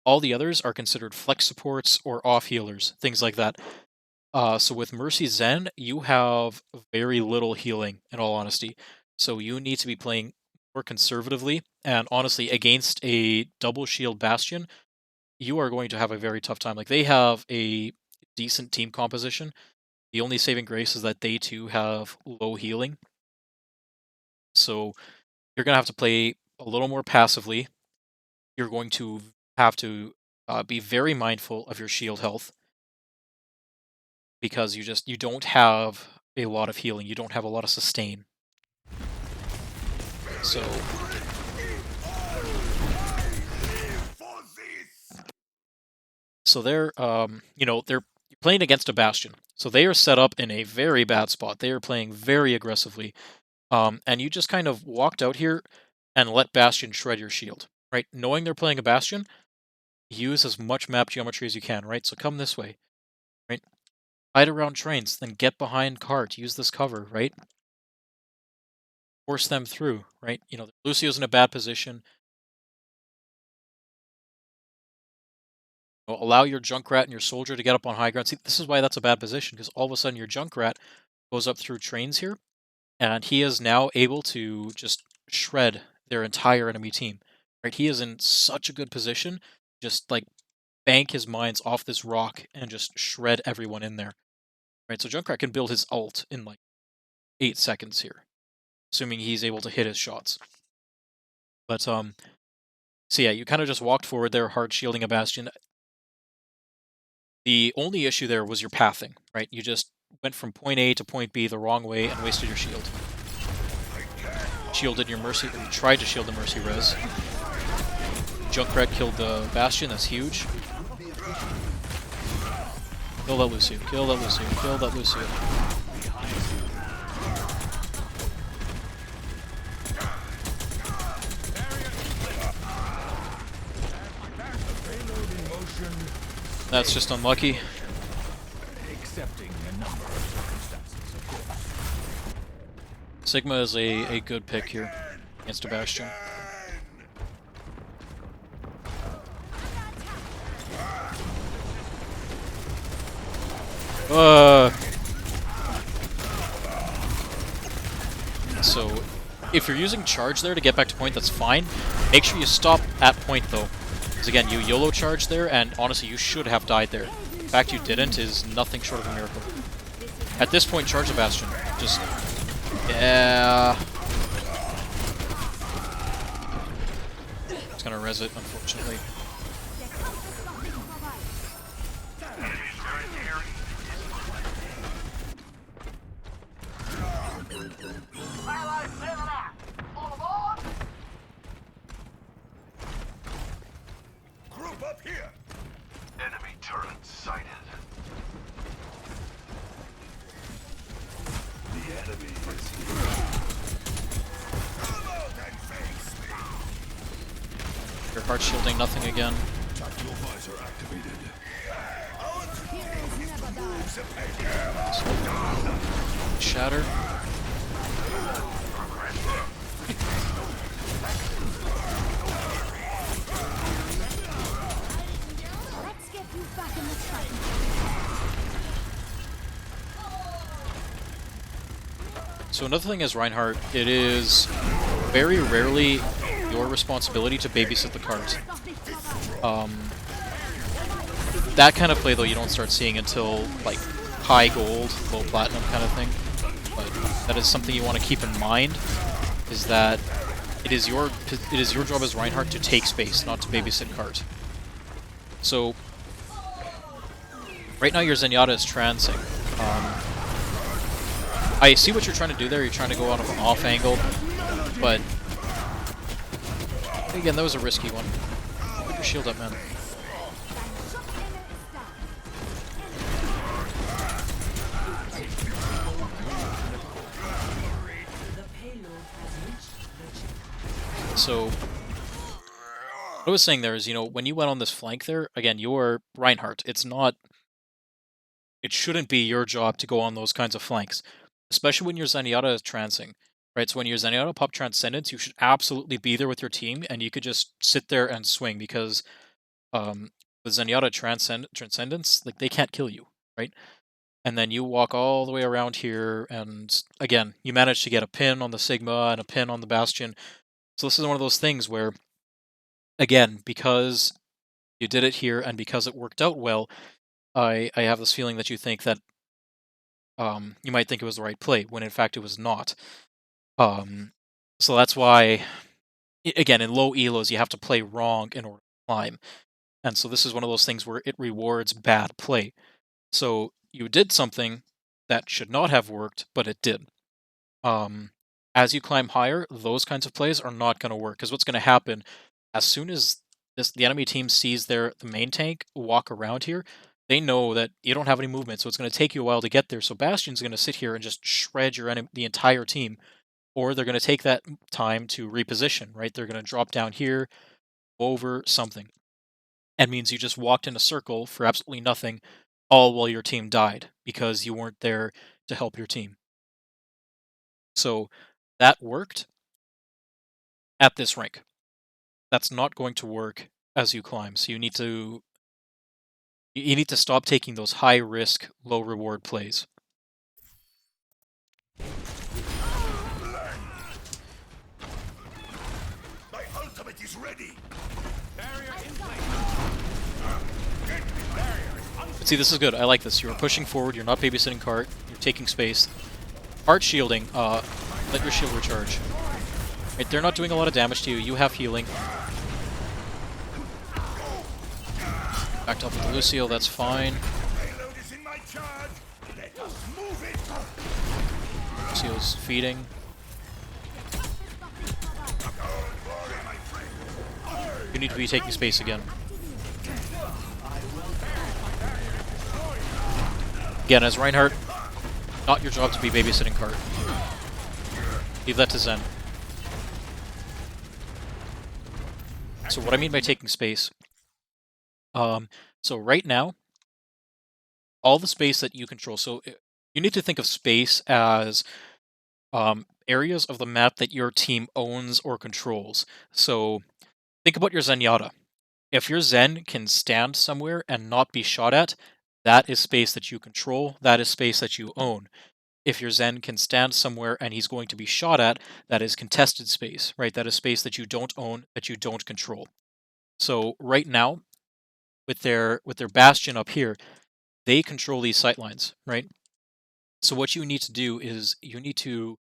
Speaker 1: All the others are considered flex supports or off healers, things like that. So with Mercy Zen, you have very little healing, in all honesty. So you need to be playing more conservatively. And honestly, against a double shield Bastion, you are going to have a very tough time. Like, they have a decent team composition. The only saving grace is that they too have low healing. So you're going to have to play a little more passively. You're going to have to be very mindful of your shield health, because you don't have a lot of healing. You don't have a lot of sustain. So they're they're playing against a Bastion. So they are set up in a very bad spot. They are playing very aggressively. And you just kind of walked out here and let Bastion shred your shield, right? Knowing they're playing a Bastion, use as much map geometry as you can, right? So come this way, right? Hide around trains, then get behind cart. Use this cover, right? Force them through, right? You know, Lucio's in a bad position. Allow your Junkrat and your Soldier to get up on high ground. See, this is why that's a bad position, because all of a sudden your Junkrat goes up through trains here, and he is now able to just shred their entire enemy team. Right? He is in such a good position, just like bank his mines off this rock and just shred everyone in there. Right? So Junkrat can build his ult in like 8 seconds here, assuming he's able to hit his shots. But so yeah, you kind of just walked forward there, hard shielding a Bastion. The only issue there was your pathing, right? You just went from point A to point B the wrong way and wasted your shield. Shielded your Mercy, or you tried to shield the Mercy res. Junkrat killed the Bastion, that's huge. Kill that Lucio, kill that Lucio, kill that Lucio. That's just unlucky. Sigma is a good pick here against a Bastion. So If you're using charge there to get back to point, that's fine. Make sure you stop at point though. Because again, you YOLO charge there, and honestly, you should have died there. The fact you didn't is nothing short of a miracle. At this point, charge the Bastion. Just... yeah... It's gonna res it, unfortunately.
Speaker 3: Group up here! Enemy turret sighted. The enemy is here. Come out and face me!
Speaker 1: Your heart shielding, nothing again.
Speaker 3: Tactical visor activated.
Speaker 1: Shatter.
Speaker 4: Let's get you back in the fight.
Speaker 1: So another thing is Reinhardt, it is very rarely your responsibility to babysit the cards. That kind of play though you don't start seeing until like high gold, low platinum kind of thing. But that is something you want to keep in mind, is that it is your job as Reinhardt to take space, not to babysit cards. So right now your Zenyatta is trancing. I see what you're trying to do there. You're trying to go out of an off angle, but again, that was a risky one. Put your shield up, man. So, what I was saying there is, you know, when you went on this flank there, again, you're Reinhardt. It shouldn't be your job to go on those kinds of flanks, especially when your Zenyatta is trancing, right? So when your Zenyatta pop Transcendence, you should absolutely be there with your team, and you could just sit there and swing, because with Zenyatta Transcendence, like, they can't kill you, right? And then you walk all the way around here, and again, you manage to get a pin on the Sigma and a pin on the Bastion. So this is one of those things where, again, because you did it here and because it worked out well, I have this feeling that you think that you might think it was the right play, when in fact it was not. So that's why, again, in low elos, you have to play wrong in order to climb. And so this is one of those things where it rewards bad play. So you did something that should not have worked, but it did. As you climb higher, those kinds of plays are not going to work, because what's going to happen, as soon as the enemy team sees the main tank walk around here, they know that you don't have any movement, so it's going to take you a while to get there. So Bastion's going to sit here and just shred the entire team, or they're going to take that time to reposition, right? They're going to drop down here, over something. That means you just walked in a circle for absolutely nothing, all while your team died, because you weren't there to help your team. So that worked at this rank. That's not going to work as you climb. So you need to stop taking those high risk, low reward plays.
Speaker 3: My ultimate is ready!
Speaker 1: But see, this is good. I like this. You're pushing forward. You're not babysitting cart. You're taking space. Heart shielding. Let your shield recharge. Right, they're not doing a lot of damage to you. You have healing. Backed up with the Lucio. That's fine.
Speaker 3: Payload is in my charge! Let us move it!
Speaker 1: Lucio's feeding. You need to be taking space again. Again, as Reinhardt, not your job to be babysitting cart. Leave that to Zen. So what I mean by taking space, so right now, all the space that you control, so you need to think of space as areas of the map that your team owns or controls. So think about your Zenyatta. If your Zen can stand somewhere and not be shot at, that is space that you control, that is space that you own. if your Zen can stand somewhere and he's going to be shot at, that is contested space, right? That is space that you don't own, that you don't control. So right now, with their bastion up here, they control these sight lines, right? So what you need to do is you need to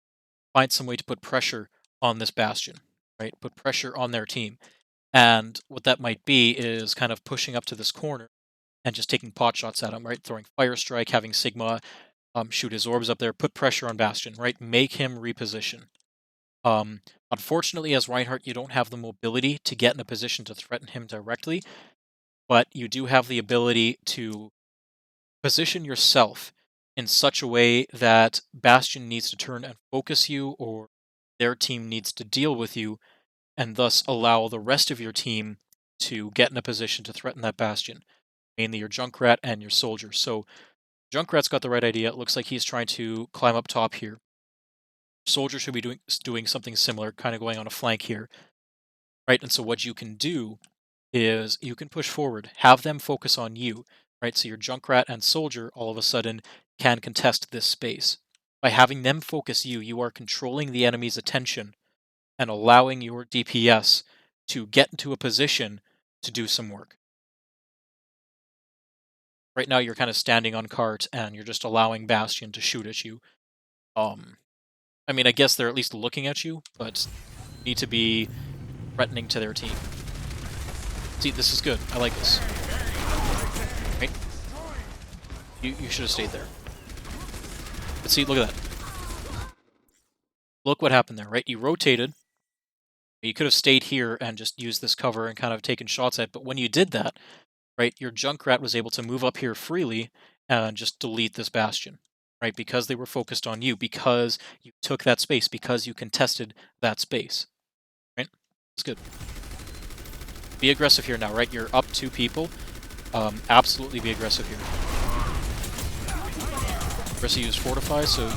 Speaker 1: find some way to put pressure on this bastion, right? Put pressure on their team. And what that might be is kind of pushing up to this corner and just taking pot shots at him, right? Throwing fire strike, having Sigma shoot his orbs up there, put pressure on Bastion, right? Make him reposition. Um, Unfortunately, as Reinhardt, you don't have the mobility to get in a position to threaten him directly, but you do have the ability to position yourself in such a way that Bastion needs to turn and focus you, or their team needs to deal with you, and thus allow the rest of your team to get in a position to threaten that Bastion, mainly your Junkrat and your soldier. So Junkrat's got the right idea. It looks like he's trying to climb up top here. Soldier should be doing something similar, kind of going on a flank here, right? And so what you can do is you can push forward, have them focus on you, right? So your Junkrat and Soldier all of a sudden can contest this space. By having them focus you, you are controlling the enemy's attention and allowing your DPS to get into a position to do some work. Right now, you're kind of standing on cart and you're just allowing Bastion to shoot at you. I mean, I guess they're at least looking at you, but need to be threatening to their team. See, this is good. I like this. Right? You should have stayed there. But see, look at that. Look what happened there, right? You rotated. You could have stayed here and just used this cover and kind of taken shots at, but when you did that, right, your Junkrat was able to move up here freely and just delete this Bastion, right? Because they were focused on you, because you took that space, because you contested that space, right? It's good. Be aggressive here now, right? You're up 2 people. Absolutely be aggressive here. Aggressive use Fortify, so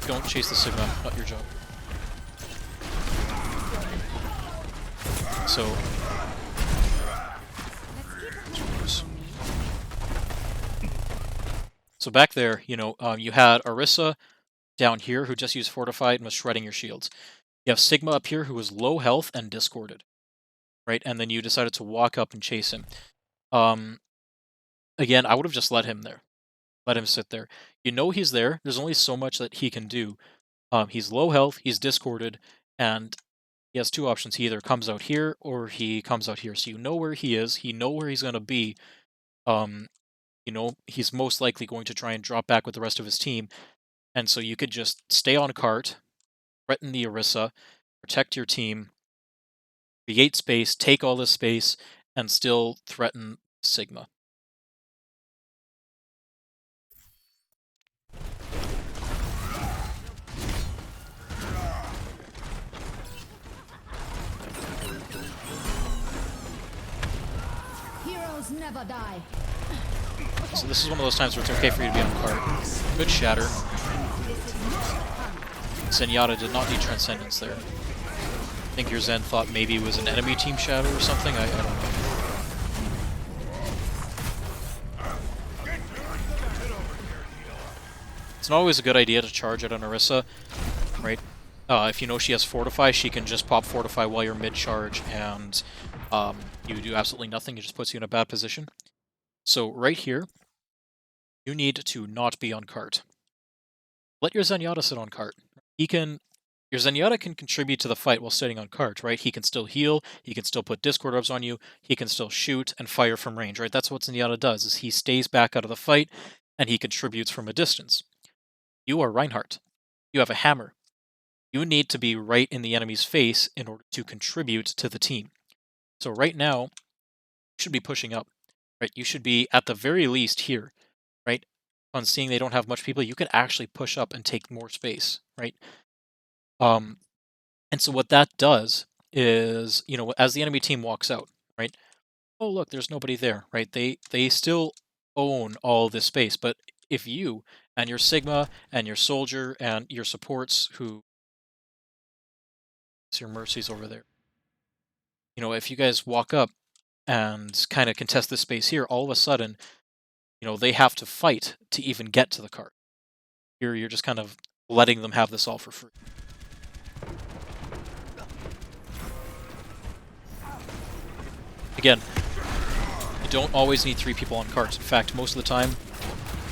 Speaker 1: don't chase the Sigma, not your job. So, so back there, you had Orisa down here who just used Fortified and was shredding your shields. You have Sigma up here who was low health and discorded, right? And then you decided to walk up and chase him. Again, I would have just let him there. Let him sit there. You know he's there. There's only so much that he can do. He's low health, he's discorded, and he has 2 options. He either comes out here or he comes out here. So you know where he is. You know where he's going to be. He's most likely going to try and drop back with the rest of his team. And so you could just stay on cart, threaten the Orisa, protect your team, create space, take all this space, and still threaten Sigma.
Speaker 4: Heroes never die.
Speaker 1: So this is one of those times where it's okay for you to be on cart. Good shatter. Zenyatta did not need Transcendence there. I think your Zen thought maybe it was an enemy team shadow or something. I don't know. It's not always a good idea to charge at an Orisa, right? If you know she has Fortify, she can just pop Fortify while you're mid-charge, and you do absolutely nothing. It just puts you in a bad position. So right here, you need to not be on cart. Let your Zenyatta sit on cart. Your Zenyatta can contribute to the fight while sitting on cart, right? He can still heal, he can still put Discord Orbs on you, he can still shoot and fire from range, right? That's what Zenyatta does, is he stays back out of the fight, and he contributes from a distance. You are Reinhardt. You have a hammer. You need to be right in the enemy's face in order to contribute to the team. So right now, you should be pushing up, right? You should be, at the very least, here, right? On seeing they don't have much people, you can actually push up and take more space, right? And so what that does is, as the enemy team walks out, right? Oh, look, there's nobody there, right? They still own all this space, but if you and your Sigma and your Soldier and your supports who... It's your Mercies over there. If you guys walk up and kind of contest this space here, all of a sudden, they have to fight to even get to the cart. Here, you're just kind of letting them have this all for free. Again, you don't always need 3 people on cart. In fact, most of the time,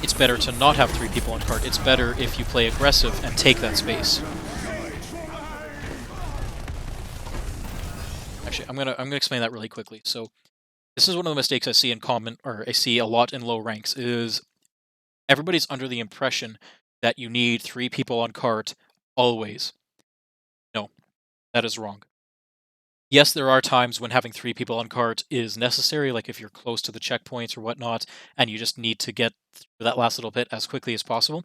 Speaker 1: it's better to not have 3 people on cart. It's better if you play aggressive and take that space. Actually, I'm gonna explain that really quickly. So, this is one of the mistakes I see in I see a lot in low ranks, is everybody's under the impression that you need 3 people on cart always. No, that is wrong. Yes, there are times when having 3 people on cart is necessary, like if you're close to the checkpoints or whatnot, and you just need to get through that last little bit as quickly as possible.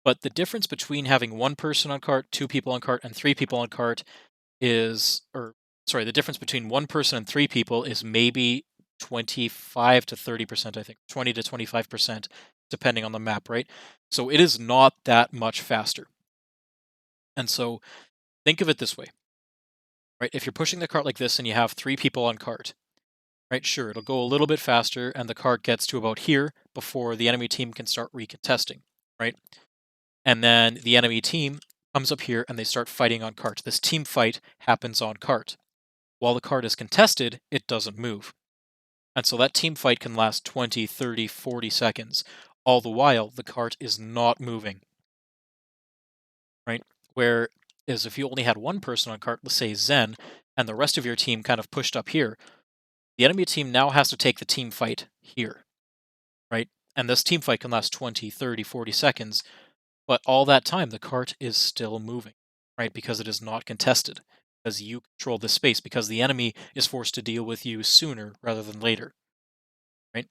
Speaker 1: But the difference between having 1 person on cart, 2 people on cart, and 3 people on cart the difference between 1 person and 3 people is maybe 25 to 30%, I think, 20 to 25%, depending on the map, right? So it is not that much faster. And so think of it this way, right? If you're pushing the cart like this and you have 3 people on cart, right? Sure, it'll go a little bit faster and the cart gets to about here before the enemy team can start recontesting, right? And then the enemy team comes up here and they start fighting on cart. This team fight happens on cart. While the cart is contested, it doesn't move. And so that team fight can last 20, 30, 40 seconds. All the while, the cart is not moving. Right? Whereas if you only had 1 person on cart, let's say Zen, and the rest of your team kind of pushed up here, the enemy team now has to take the team fight here. Right? And this team fight can last 20, 30, 40 seconds, but all that time the cart is still moving, right? Because it is not contested, because you control the space, because the enemy is forced to deal with you sooner rather than later, right?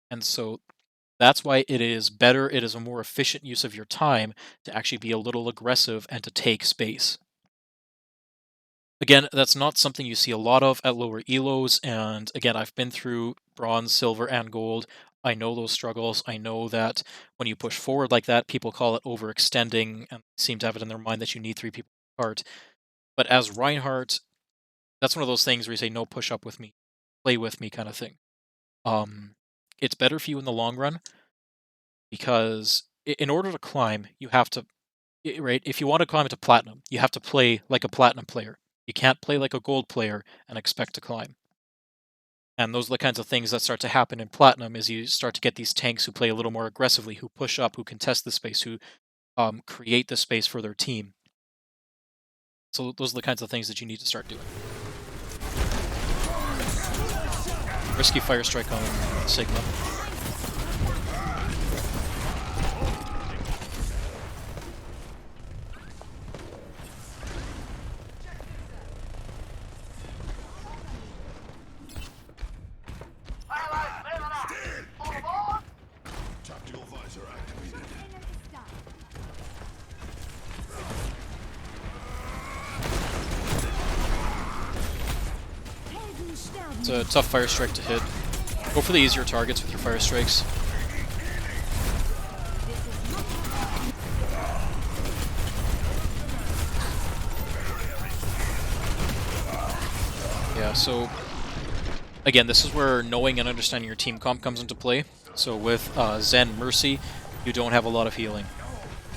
Speaker 1: And so that's why it is better, it is a more efficient use of your time to actually be a little aggressive and to take space. Again, that's not something you see a lot of at lower elos, and again, I've been through bronze, silver, and gold. I know those struggles. I know that when you push forward like that, people call it overextending and seem to have it in their mind that you need 3 people apart. But as Reinhardt, that's one of those things where you say, no, push up with me, play with me kind of thing. It's better for you in the long run because in order to climb, you have to, right? If you want to climb to platinum, you have to play like a platinum player. You can't play like a gold player and expect to climb. And those are the kinds of things that start to happen in platinum is you start to get these tanks who play a little more aggressively, who push up, who contest the space, who create the space for their team. So those are the kinds of things that you need to start doing. Risky fire strike on Sigma.
Speaker 3: Tactical visor activated.
Speaker 1: It's a tough fire strike to hit. Go for the easier targets with your fire strikes. Yeah, so again, this is where knowing and understanding your team comp comes into play. So with Zen Mercy, you don't have a lot of healing,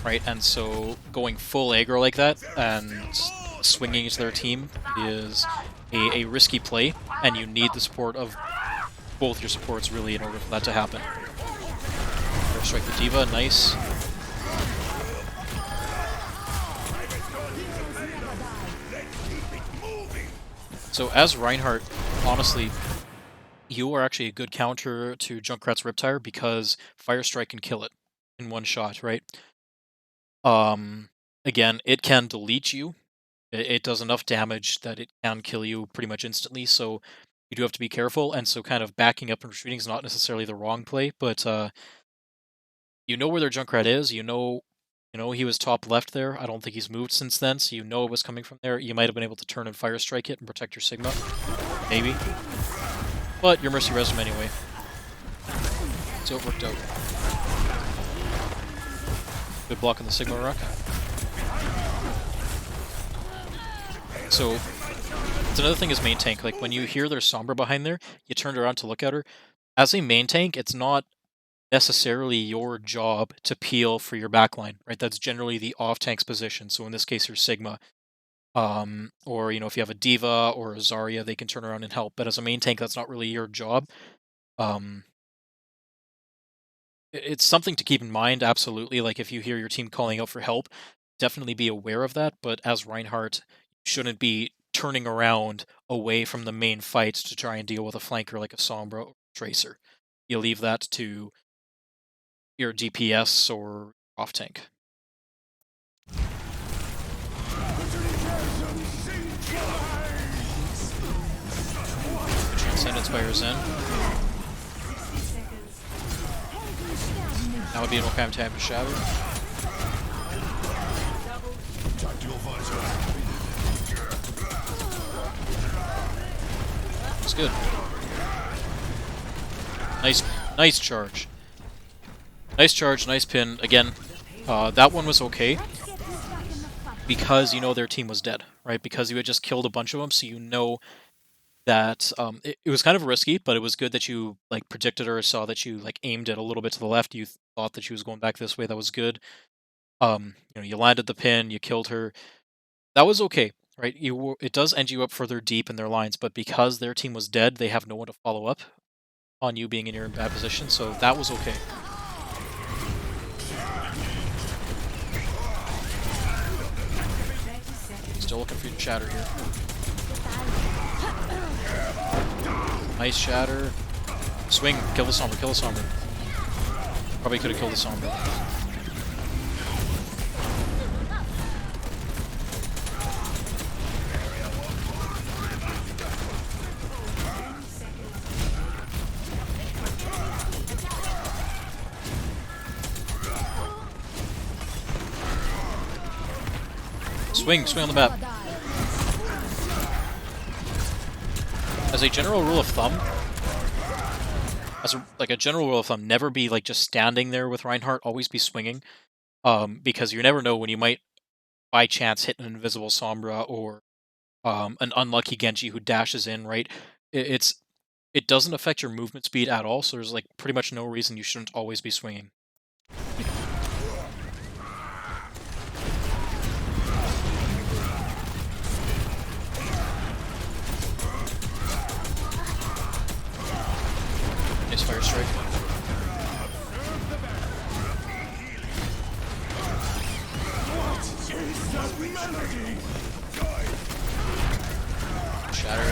Speaker 1: right? And so going full aggro like that and swinging into their team is a risky play, and you need the support of both your supports really in order for that to happen. First strike the Diva, nice. So as Reinhardt, honestly, you are actually a good counter to Junkrat's Riptire because Fire Strike can kill it in one shot, right? Again, it can delete you. It does enough damage that it can kill you pretty much instantly, so you do have to be careful, and so kind of backing up and retreating is not necessarily the wrong play, but you know where their Junkrat is, you know he was top left there. I don't think he's moved since then, so you know it was coming from there. You might have been able to turn and Fire Strike it and protect your Sigma. Maybe. But your Mercy res him anyway. So it worked out. Good block on the Sigma Rock. So, it's another thing is main tank. Like, when you hear there's Sombra behind there, you turn around to look at her. As a main tank, it's not necessarily your job to peel for your backline, right? That's generally the off tank's position. So in this case, you're Sigma. Or if you have a Diva or a Zarya, they can turn around and help. But as a main tank, that's not really your job. Um, it's something to keep in mind, absolutely. Like if you hear your team calling out for help, definitely be aware of that. But as Reinhardt, you shouldn't be turning around away from the main fight to try and deal with a flanker like a Sombra or Tracer. You leave that to your DPS or off tank. Transcendence by Zen.
Speaker 2: 60 seconds.
Speaker 1: That would be an okay time to shatter. It's good. Nice charge. Nice charge, nice pin. Again, that one was okay
Speaker 4: Let's get you back in the fight.
Speaker 1: because their team was dead, right? Because you had just killed a bunch of them, so that it was kind of risky, but it was good that you like predicted her, saw that you like aimed it a little bit to the left. You thought that she was going back this way. That was good. You landed the pin, you killed her. That was okay, right? It does end you up further deep in their lines, but because their team was dead, they have no one to follow up on you being in your bad position, so that was okay.
Speaker 2: 30 seconds.
Speaker 1: Still looking for you to shatter here. Nice shatter. Swing, kill the Sombra, kill the Sombra. Probably could have killed the Sombra. Swing on the map. As a general rule of thumb, never be like just standing there with Reinhardt. Always be swinging, because you never know when you might by chance hit an invisible Sombra or an unlucky Genji who dashes in. Right, it doesn't affect your movement speed at all. So there's like pretty much no reason you shouldn't always be swinging. Nice fire strike. Shatter.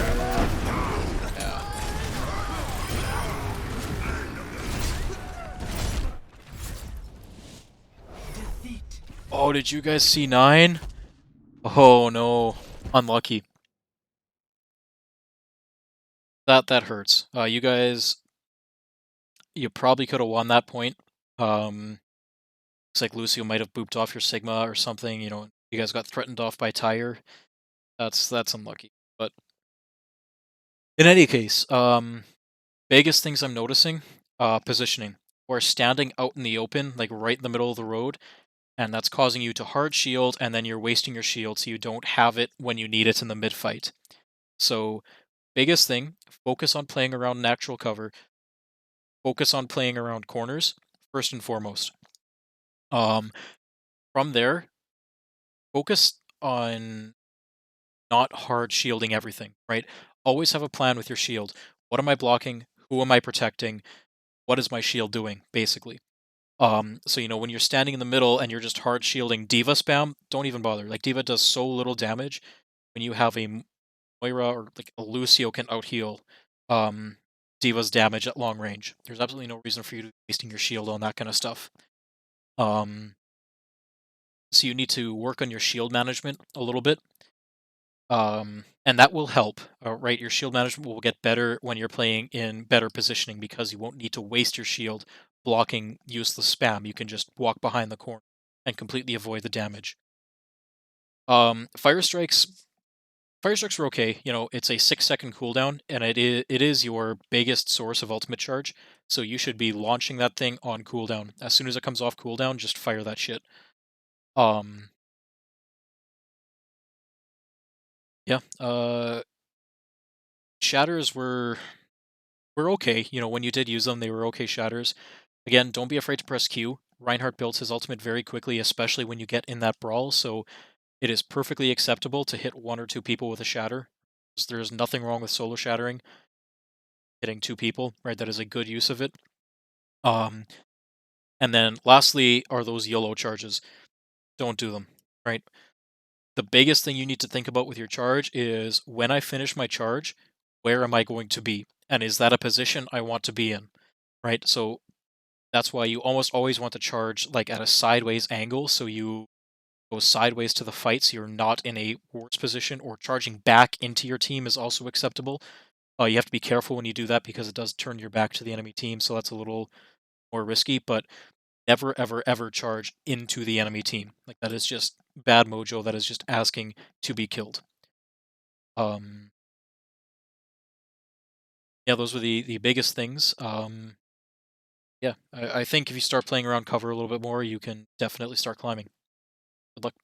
Speaker 1: Yeah. Oh, did you guys see 9? Oh no. Unlucky. That hurts. You probably could have won that point. Looks like Lucio might have booped off your Sigma or something. You guys got threatened off by Tyre. That's unlucky. But in any case, biggest things I'm noticing, positioning. Or standing out in the open, like right in the middle of the road, and that's causing you to hard shield, and then you're wasting your shield, so you don't have it when you need it in the mid fight. So, biggest thing, focus on playing around natural cover. Focus on playing around corners first and foremost. From there, focus on not hard shielding everything, right? Always have a plan with your shield. What am I blocking? Who am I protecting? What is my shield doing, basically? So when you're standing in the middle and you're just hard shielding Diva spam, don't even bother. Like Diva does so little damage. When you have a Moira or like a Lucio can out heal Diva's damage at long range. There's absolutely no reason for you to be wasting your shield on that kind of stuff. So you need to work on your shield management a little bit. And that will help, right? Your shield management will get better when you're playing in better positioning because you won't need to waste your shield blocking useless spam. You can just walk behind the corner and completely avoid the damage. Fire strikes are okay. It's a 6-second cooldown, and it is your biggest source of ultimate charge. So you should be launching that thing on cooldown. As soon as it comes off cooldown, just fire that shit. Yeah. Shatters were okay. When you did use them, they were okay shatters. Again, don't be afraid to press Q. Reinhardt builds his ultimate very quickly, especially when you get in that brawl, so it is perfectly acceptable to hit 1 or 2 people with a shatter. There's nothing wrong with solo shattering, hitting 2 people, right? That is a good use of it. Um, and then lastly are those YOLO charges. Don't do them, right? The biggest thing you need to think about with your charge is when I finish my charge, where am I going to be? And is that a position I want to be in? Right? So that's why you almost always want to charge like at a sideways angle so you go sideways to the fight so you're not in a worse position, or charging back into your team is also acceptable. You have to be careful when you do that because it does turn your back to the enemy team, so that's a little more risky, but never ever ever charge into the enemy team. Like that is just bad mojo, that is just asking to be killed. Um yeah, those were the biggest things. Yeah, I think if you start playing around cover a little bit more, you can definitely start climbing. Good luck.